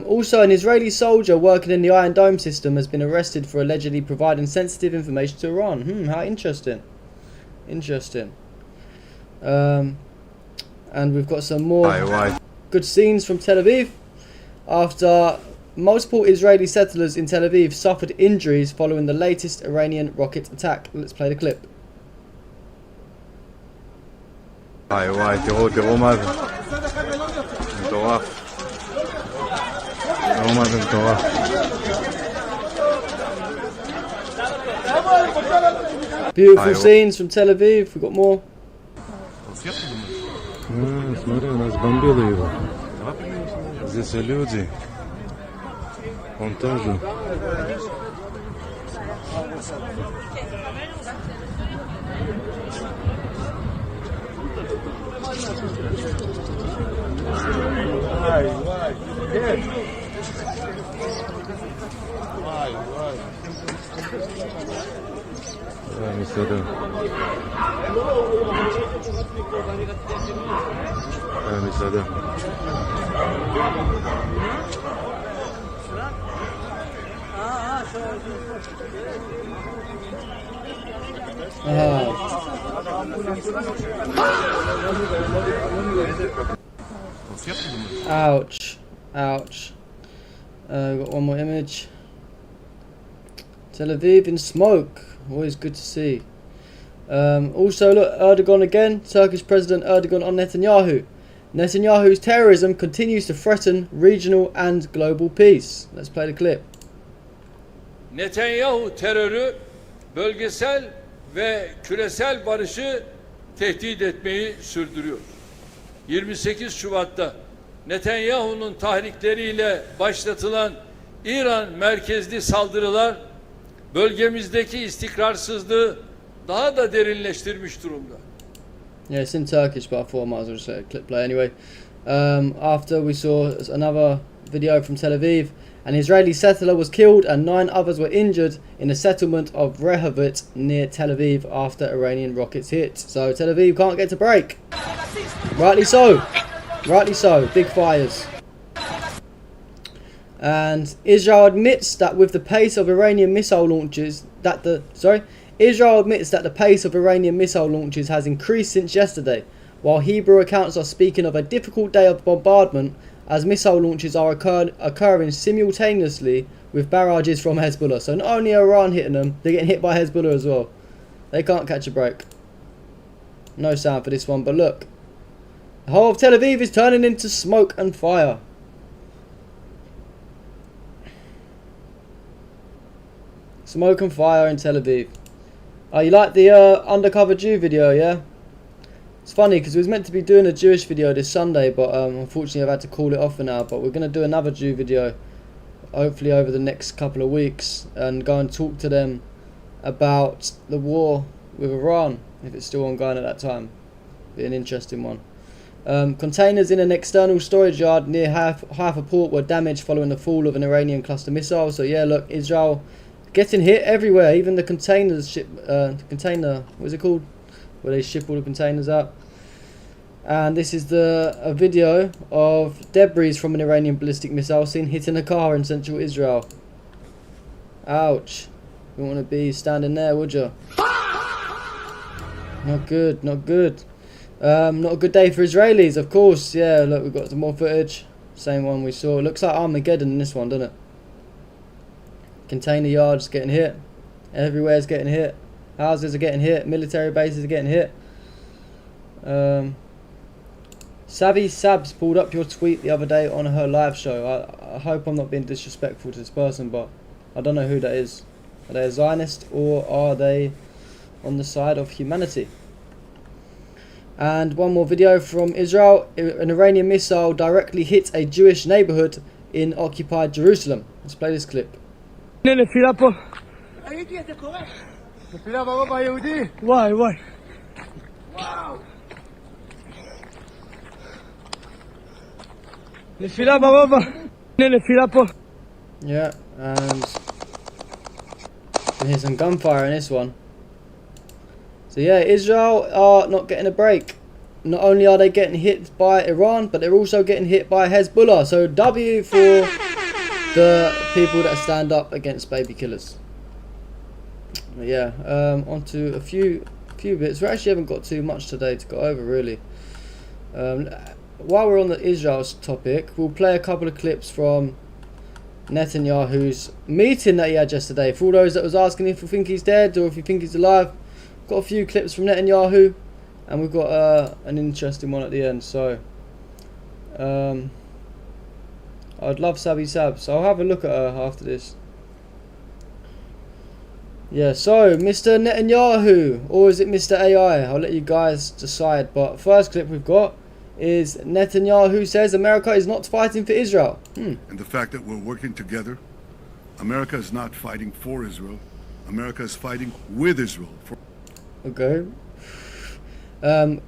Also, an Israeli soldier working in the Iron Dome system has been arrested for allegedly providing sensitive information to Iran. How interesting. Interesting. And we've got some more good scenes from Tel Aviv. After multiple Israeli settlers in Tel Aviv suffered injuries following the latest Iranian rocket attack. Let's play the clip. תראו מה זה. מטורף. Beautiful scenes from Tel Aviv. We've got more. Смотри, у нас бомбило его. Здесь люди. Он тоже. מסתדר. מסתדר. Ouch. Ouch. Got one more image. Tel Aviv in smoke. Always good to see. Also, look, Erdogan again. Turkish President Erdogan on Netanyahu. Netanyahu's terrorism continues to threaten regional and global peace. Let's play the clip. Netanyahu terörü bölgesel ve küresel barışı tehdit etmeyi sürdürüyor. 28 Şubat'ta Netanyahu'nun tahrikleriyle başlatılan İran merkezli saldırılar bölgemizdeki istikrarsızlığı daha da derinleştirmiş durumda. Yeah, it's in Turkish, but I thought I might as well say clip play anyway. After we saw another video from Tel Aviv, an Israeli settler was killed and 9 others were injured in the settlement of Rehovot near Tel Aviv after Iranian rockets hit. So Tel Aviv can't get a break. Rightly so. Rightly so. Big fires. And Israel admits that with the pace of Iranian missile launches, Israel admits that the pace of Iranian missile launches has increased since yesterday, while Hebrew accounts are speaking of a difficult day of bombardment as missile launches are occurring simultaneously with barrages from Hezbollah. So not only Iran hitting them, they're getting hit by Hezbollah as well. They can't catch a break. No sound for this one, but look. The whole of Tel Aviv is turning into smoke and fire. Smoke and fire in Tel Aviv. Oh, you like the undercover Jew video, yeah? It's funny because we was meant to be doing a Jewish video this Sunday, but unfortunately I've had to call it off for now. But we're going to do another Jew video, hopefully over the next couple of weeks, and go and talk to them about the war with Iran, if it's still ongoing at that time. Be an interesting one. Containers in an external storage yard near Haifa port were damaged following the fall of an Iranian cluster missile. So yeah, look, Israel getting hit everywhere. Even the containers ship, what is it called? Where they ship all the containers out. And this is a video of debris from an Iranian ballistic missile seen hitting a car in central Israel. Ouch. You wouldn't want to be standing there, would you? Not good, not good. Not a good day for Israelis, of course. Yeah, look, we've got some more footage. Same one we saw. Looks like Armageddon in this one, doesn't it? Container yards getting hit. Everywhere's getting hit. Houses are getting hit. Military bases are getting hit. Savvy Sabs pulled up your tweet the other day on her live show. I hope I'm not being disrespectful to this person, but I don't know who that is. Are they a Zionist or are they on the side of humanity? And one more video from Israel. An Iranian missile directly hit a Jewish neighborhood in occupied Jerusalem. Let's play this clip. Why? Yeah, and you can hear some gunfire in this one. So yeah, Israel are not getting a break. Not only are they getting hit by Iran, but they're also getting hit by Hezbollah. So W for the people that stand up against baby killers. But yeah, on to a few bits. We actually haven't got too much today to go over, really. While we're on the Israel's topic, we'll play a couple of clips from Netanyahu's meeting that he had yesterday. For all those that was asking if you think he's dead or if you think he's alive, got a few clips from Netanyahu, and we've got an interesting one at the end. So I'd love Sabi Sab, so I'll have a look at her after this. Yeah, so Mr. Netanyahu, or is it Mr. AI? I'll let you guys decide. But first clip we've got is Netanyahu says America is not fighting for Israel. And the fact that we're working together, America is not fighting for Israel. America is fighting with Israel. Okay.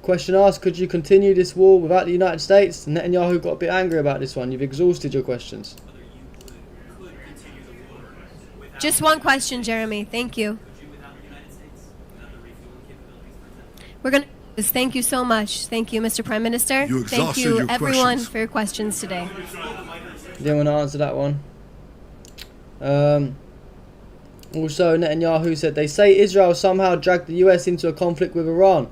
Question asked, could you continue this war without the United States? Netanyahu got a bit angry about this one. You've exhausted your questions. Just one question, Jeremy. Thank you. we're going to thank you so much. Thank you, Mr. Prime Minister. You Thank exhausted you, your everyone, questions. for your questions today. Didn't want to answer that one. Also, Netanyahu said, they say Israel somehow dragged the US into a conflict with Iran.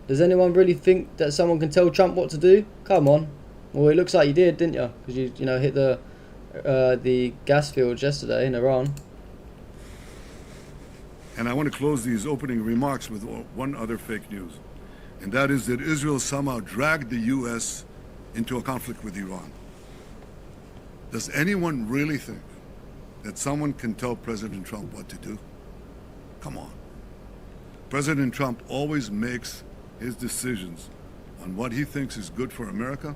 Does anyone really think that someone can tell Trump what to do? Come on. Well, it looks like you did, didn't you? Because you know, hit the gas fields yesterday in Iran. And I want to close these opening remarks with one other fake news. And that is that Israel somehow dragged the U.S. into a conflict with Iran. Does anyone really think that someone can tell President Trump what to do? Come on. President Trump always makes his decisions on what he thinks is good for America,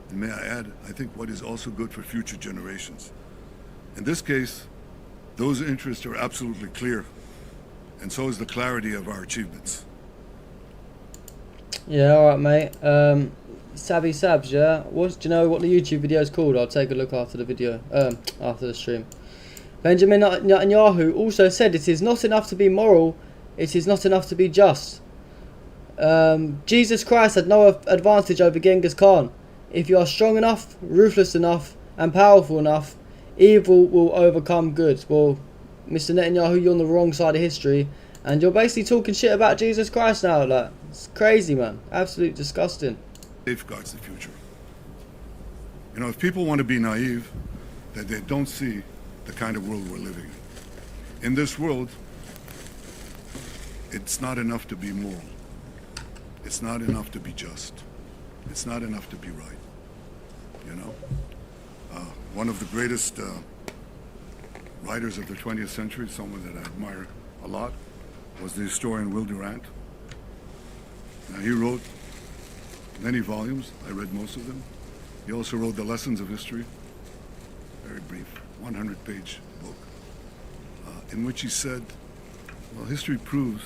and may I add, I think what is also good for future generations. In this case, those interests are absolutely clear, and so is the clarity of our achievements. Yeah, alright mate. Sabby Sabs, yeah? Do you know what the YouTube video is called? I'll take a look after the video, after the stream. Benjamin Netanyahu also said it is not enough to be moral, it is not enough to be just. Jesus Christ had no advantage over Genghis Khan. If you are strong enough, ruthless enough, and powerful enough, evil will overcome good. Well, Mr. Netanyahu, you're on the wrong side of history, and you're basically talking shit about Jesus Christ now. Like, it's crazy, man. Absolutely disgusting. Safeguards the future. You know, if people want to be naive, that they don't see the kind of world we're living in. In this world, it's not enough to be moral. It's not enough to be just. It's not enough to be right. You know? One of the greatest writers of the 20th century, someone that I admire a lot, was the historian Will Durant. Now, he wrote many volumes. I read most of them. He also wrote The Lessons of History, very brief, 100-page book, in which he said, well, history proves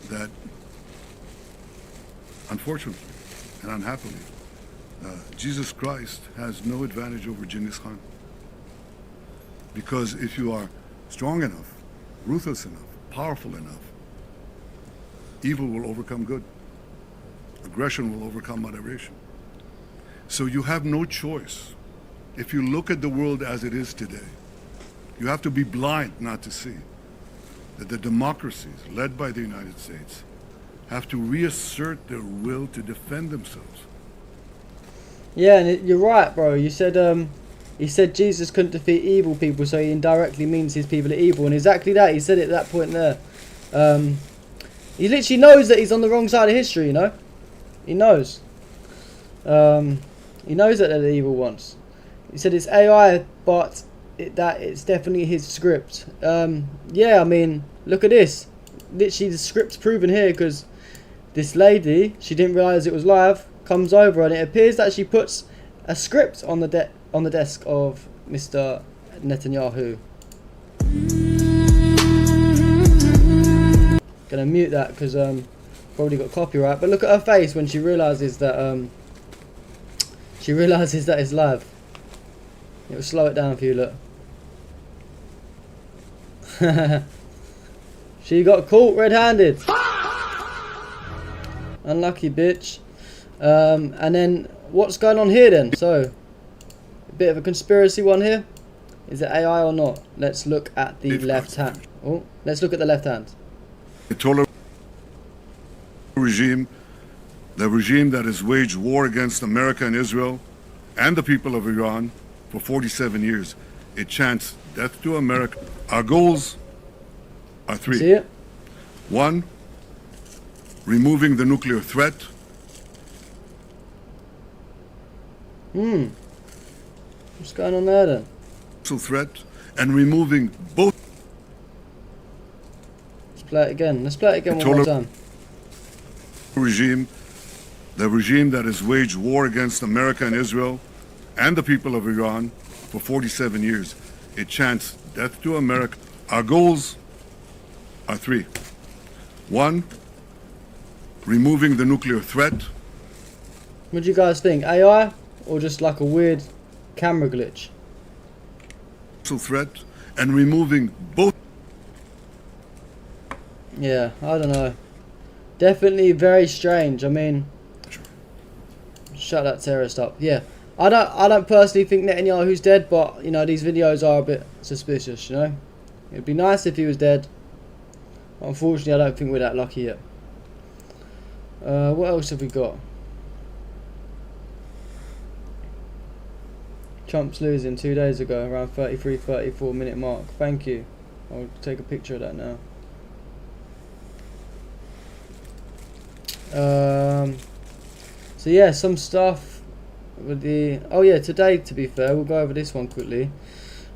that, unfortunately and unhappily, Jesus Christ has no advantage over Genghis Khan. Because if you are strong enough, ruthless enough, powerful enough, evil will overcome good. Aggression will overcome moderation. So you have no choice. If you look at the world as it is today, you have to be blind not to see that the democracies led by the United States have to reassert their will to defend themselves. Yeah, and you're right, bro. You said he said Jesus couldn't defeat evil people, so he indirectly means his people are evil, and exactly that. He said it at that point there. He literally knows that he's on the wrong side of history, you know. He knows. He knows that they're the evil ones. He said it's AI, but it's definitely his script. Yeah, I mean, look at this. Literally, the script's proven here because this lady, she didn't realise it was live, comes over, and it appears that she puts a script on the desk of Mr. Netanyahu. Gonna mute that because probably got copyright. But look at her face when she realises that it's live. It will slow it down for you. Look. She got caught red-handed. Unlucky bitch. And then what's going on here then? So, a bit of a conspiracy one here. Is it AI or not? Let's look at the left hand. Oh, let's look at the left hand. The total regime, the regime that has waged war against America and Israel and the people of Iran for 47 years. It chants death to America. Our goals are three. See it? 1, removing the nuclear threat. What's going on there then? Threat and removing both. Let's play it again. Let's play it again one more time. Regime, the regime that has waged war against America and Israel and the people of Iran for 47 years. It chants death to America. Our goals are three. 1, removing the nuclear threat. What do you guys think? AI or just like a weird camera glitch? Threat and removing both. Yeah, I don't know. Definitely very strange. I mean, shut that terrorist up. Yeah, I don't personally think Netanyahu's dead, but you know these videos are a bit suspicious. You know, it'd be nice if he was dead. Unfortunately, I don't think we're that lucky yet. What else have we got? Trump's losing 2 days ago, around 34 minute mark. Thank you. I'll take a picture of that now. So yeah, some stuff with the... Oh yeah, today, to be fair, we'll go over this one quickly.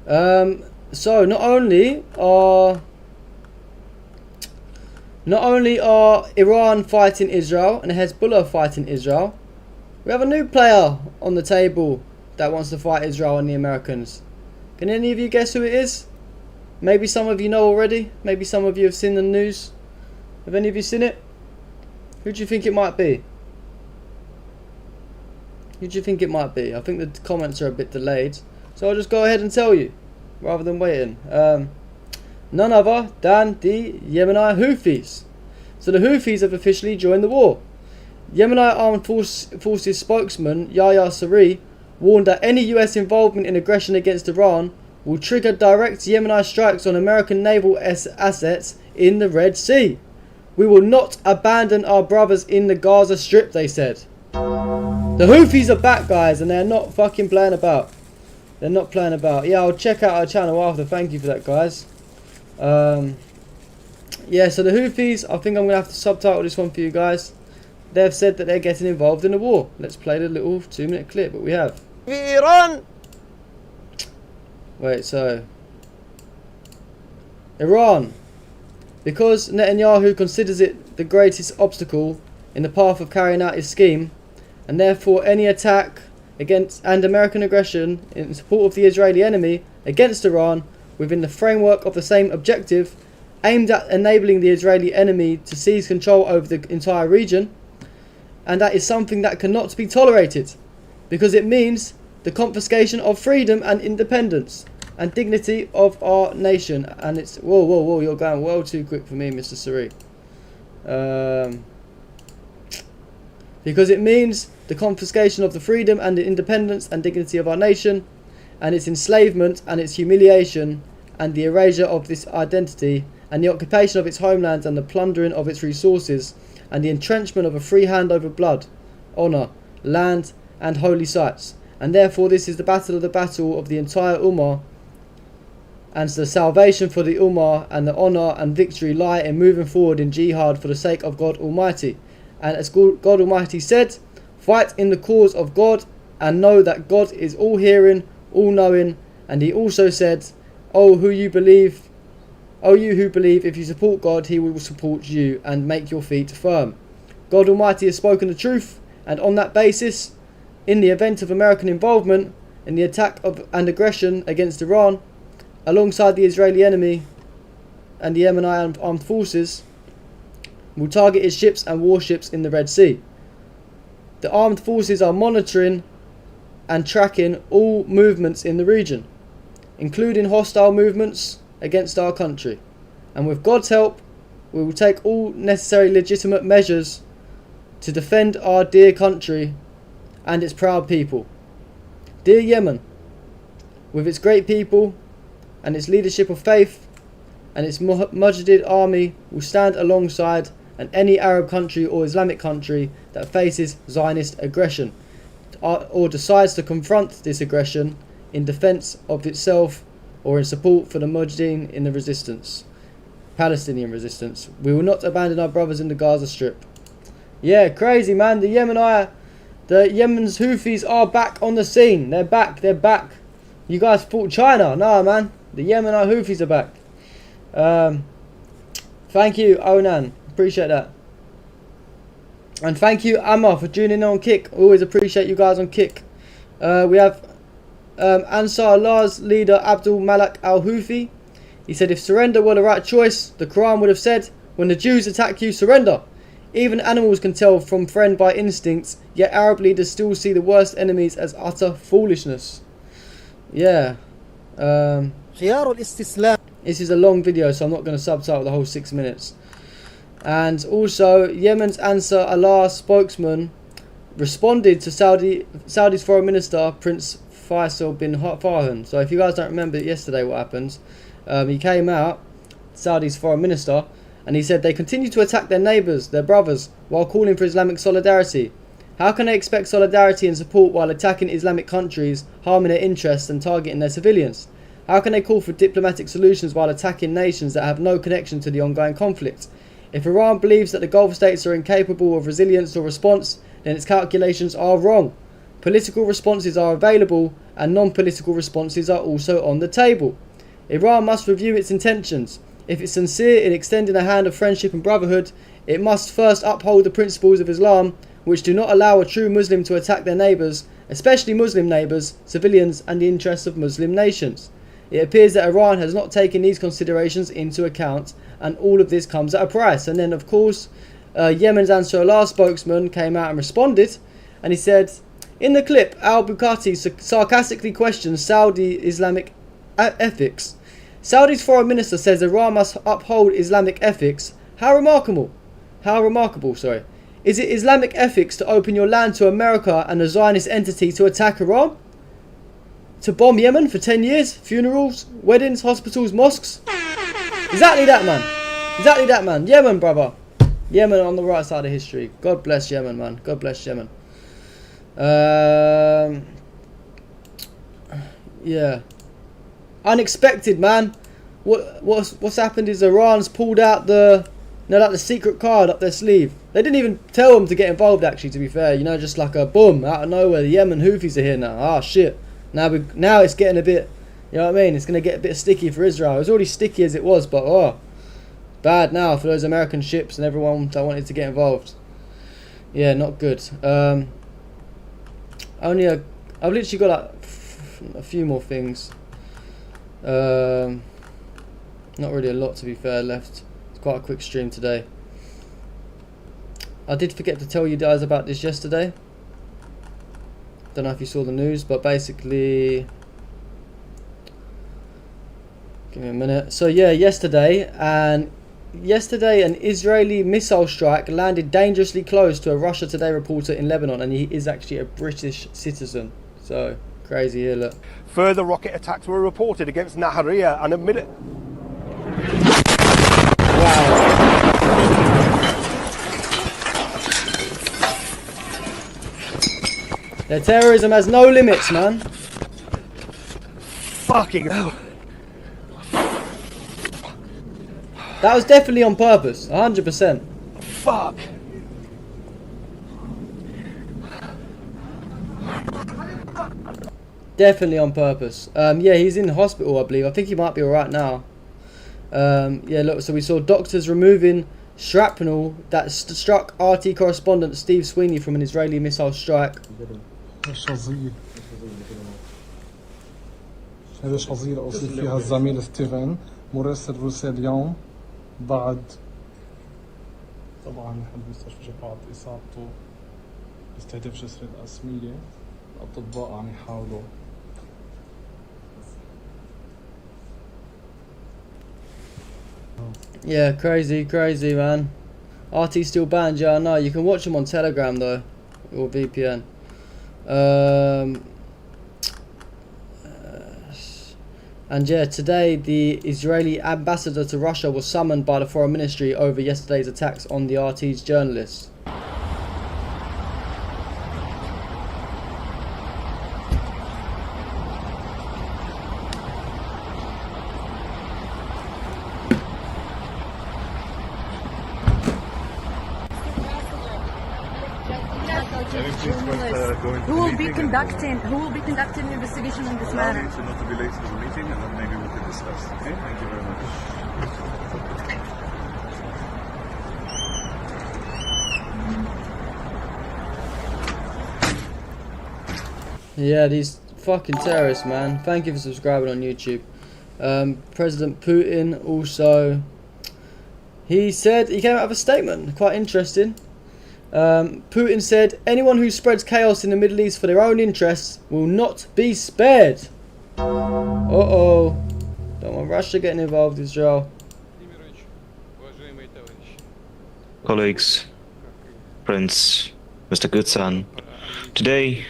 So not only are Iran fighting Israel and Hezbollah fighting Israel, we have a new player on the table that wants to fight Israel and the Americans. Can any of you guess who it is? Maybe some of you know already. Maybe some of you have seen the news. Have any of you seen it? Who do you think it might be? Who do you think it might be? I think the comments are a bit delayed, so I'll just go ahead and tell you, rather than waiting. None other than the Yemeni Houthis. So the Houthis have officially joined the war. Yemeni Armed Forces spokesman Yahya Saree warned that any US involvement in aggression against Iran will trigger direct Yemeni strikes on American naval assets in the Red Sea. We will not abandon our brothers in the Gaza Strip, they said. The Houthis are back, guys, and they're not fucking playing about. They're not playing about. Yeah, I'll check out our channel after. Thank you for that, guys. Yeah, so the Houthis, I think I'm going to have to subtitle this one for you guys. They've said that they're getting involved in the war. Let's play the little 2-minute clip that we have. Iran. Wait, so... Iran. Because Netanyahu considers it the greatest obstacle in the path of carrying out his scheme, and therefore any attack against and American aggression in support of the Israeli enemy against Iran within the framework of the same objective, aimed at enabling the Israeli enemy to seize control over the entire region, and that is something that cannot be tolerated, because it means the confiscation of freedom and independence and dignity of our nation. And it's... Whoa, you're going well too quick for me, Mr. Saree. Because it means the confiscation of the freedom and the independence and dignity of our nation, and its enslavement and its humiliation, and the erasure of this identity, and the occupation of its homelands, and the plundering of its resources, and the entrenchment of a free hand over blood, honour, land, and holy sites. And therefore this is the battle of the entire Ummah, and the salvation for the Ummah and the honour and victory lie in moving forward in jihad for the sake of God Almighty. And as God Almighty said, fight in the cause of God and know that God is all hearing, all knowing. And he also said, oh you who believe, if you support God, he will support you and make your feet firm. God Almighty has spoken the truth, and on that basis, in the event of American involvement in the attack and aggression against Iran, alongside the Israeli enemy and the Yemeni armed forces, will target its ships and warships in the Red Sea. The armed forces are monitoring and tracking all movements in the region, including hostile movements against our country. And with God's help, we will take all necessary legitimate measures to defend our dear country and its proud people. Dear Yemen, with its great people and its leadership of faith and its Mujahideen army, will stand alongside any Arab country or Islamic country that faces Zionist aggression or decides to confront this aggression in defense of itself or in support for the Mujahideen in the resistance, Palestinian resistance. We will not abandon our brothers in the Gaza Strip. Yeah, crazy, man. The Yemen's Houthis are back on the scene. They're back. You guys fought China. No, man. The Yemeni Houthis are back. Thank you, Onan. Appreciate that. And thank you, Amma, for tuning in on Kick. Always appreciate you guys on Kick. We have Ansar Allah's leader, Abdul Malak al-Houthi. He said, if surrender were the right choice, the Quran would have said, when the Jews attack you, surrender. Even animals can tell from friend by instincts, yet Arab leaders still see the worst enemies as utter foolishness. Yeah. This is a long video, so I'm not going to subtitle the whole 6 minutes. And also, Yemen's Ansar Allah spokesman responded to Saudi's foreign minister, Prince Faisal bin Farhan. So if you guys don't remember yesterday what happened, he came out, Saudi's foreign minister, and he said they continue to attack their neighbours, their brothers, while calling for Islamic solidarity. How can they expect solidarity and support while attacking Islamic countries, harming their interests and targeting their civilians? How can they call for diplomatic solutions while attacking nations that have no connection to the ongoing conflict? If Iran believes that the Gulf states are incapable of resilience or response, then its calculations are wrong. Political responses are available and non-political responses are also on the table. Iran must review its intentions. If it's sincere in extending a hand of friendship and brotherhood, it must first uphold the principles of Islam, which do not allow a true Muslim to attack their neighbours, especially Muslim neighbours, civilians and the interests of Muslim nations. It appears that Iran has not taken these considerations into account, and all of this comes at a price. And then, of course, Yemen's Ansar Allah spokesman came out and responded, and he said, in the clip, al-Bukhari sarcastically questions Saudi Islamic ethics. Saudi's foreign minister says Iran must uphold Islamic ethics. How remarkable, sorry. Is it Islamic ethics to open your land to America and a Zionist entity to attack Iran? To bomb Yemen for 10 years? Funerals, weddings, hospitals, mosques? Exactly that, man. Exactly that, man. Yemen, brother. Yemen on the right side of history. God bless Yemen, man. God bless Yemen. Yeah. Unexpected, man. What's happened is Iran's pulled out the secret card up their sleeve. They didn't even tell them to get involved, actually, to be fair. You know, just like a boom, out of nowhere. The Yemen Houthis are here now. Ah, shit. Now it's getting a bit, you know what I mean? It's going to get a bit sticky for Israel. It was already sticky as it was, but bad now for those American ships and everyone that wanted to get involved. Yeah, not good. I've literally got like a few more things. Not really a lot, to be fair, left. It's quite a quick stream today. I did forget to tell you guys about this yesterday. Don't know if you saw the news, but basically, give me a minute. So yeah, yesterday an Israeli missile strike landed dangerously close to a Russia Today reporter in Lebanon, and he is actually a British citizen. So crazy here, look. Further rocket attacks were reported against Nahariya and a minute. Their terrorism has no limits, man. Fucking hell. That was definitely on purpose, 100%. Fuck. Definitely on purpose. Yeah, he's in hospital, I believe. I think he might be alright now. Yeah, look, so we saw doctors removing shrapnel that struck RT correspondent Steve Sweeney from an Israeli missile strike. هذا شظيرة أصيب فيها الزميل ستيفن مراسل روسيا اليوم بعد طبعا نحن بمستشفى بعد إصابته باستهداف جسر الأسمية. الأطباء عم يحاولوا Yeah, crazy man. RT still banned, yeah I know. You can watch him on Telegram though, or VPN. And yeah, today the Israeli ambassador to Russia was summoned by the foreign ministry over yesterday's attacks on the RT's journalists. Who will be conducting the investigation on this matter? To not to be late to the meeting, and then maybe we can discuss. Okay, thank you very much. Yeah, these fucking terrorists, man. Thank you for subscribing on YouTube. President Putin also, he came out with a statement, quite interesting. Putin said, anyone who spreads chaos in the Middle East for their own interests will not be spared. Uh-oh. Don't want Russia getting involved, Israel. colleagues, Prince, Mr. Goodson. Today,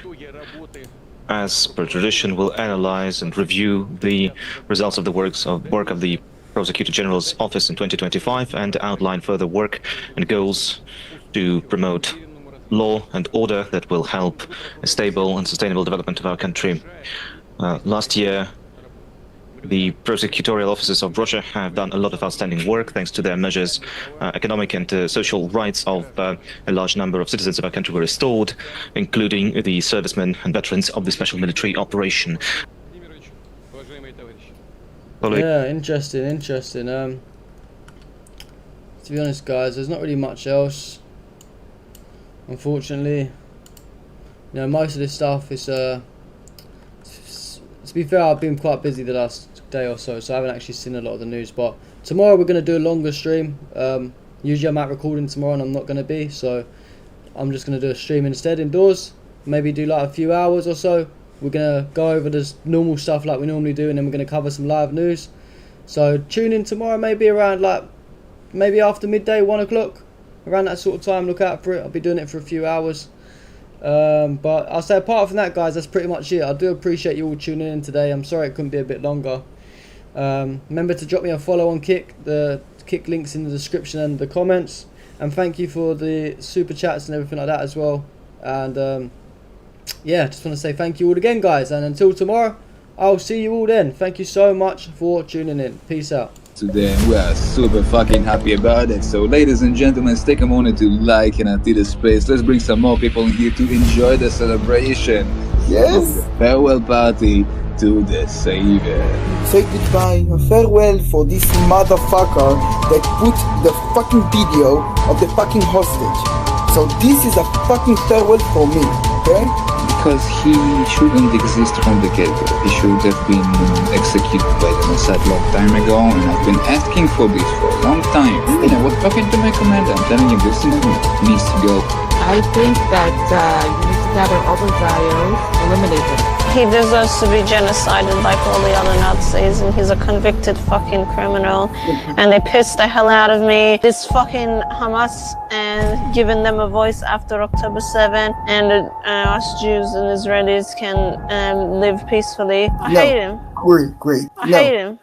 as per tradition, we'll analyze and review the results of the work of the Prosecutor General's Office in 2025 and outline further work and goals to promote law and order that will help a stable and sustainable development of our country. Last year, the prosecutorial offices of Russia have done a lot of outstanding work thanks to their measures. Economic and social rights of a large number of citizens of our country were restored, including the servicemen and veterans of the special military operation. Yeah, interesting. To be honest, guys, there's not really much else. Unfortunately, you know, most of this stuff is to be fair, I've been quite busy the last day or so, so I haven't actually seen a lot of the news. But tomorrow we're going to do a longer stream. Usually I'm out recording tomorrow and I'm not going to be, so I'm just going to do a stream instead indoors. Maybe do like a few hours or so. We're going to go over the normal stuff like we normally do, and then we're going to cover some live news. So tune in tomorrow, maybe around maybe after midday, 1 o'clock. Around that sort of time, look out for it. I'll be doing it for a few hours. But I'll say apart from that, guys, that's pretty much it. I do appreciate you all tuning in today. I'm sorry it couldn't be a bit longer. Remember to drop me a follow on Kick. The Kick link's in the description and the comments. And thank you for the super chats and everything like that as well. And yeah, just want to say thank you all again, guys. And until tomorrow, I'll see you all then. Thank you so much for tuning in. Peace out. Today, we are super fucking happy about it. So ladies and gentlemen, let's take a moment to like and empty the space. Let's bring some more people in here to enjoy the celebration. Yes. The farewell party to the Savior. Say goodbye, a farewell for this motherfucker that put the fucking video of the fucking hostage. So this is a fucking farewell for me, okay? Because he shouldn't exist from the get-go. He should have been executed by the Mossad long time ago, and I've been asking for this for a long time. And I was talking to my commander. I'm telling him, listen to me. He needs to go. I think that you need to gather all the Zios, eliminate them. He deserves to be genocided like all the other Nazis, and he's a convicted fucking criminal. And they pissed the hell out of me. This fucking Hamas and giving them a voice after October 7, and us Jews and Israelis can live peacefully. I hate him. Great. I hate him.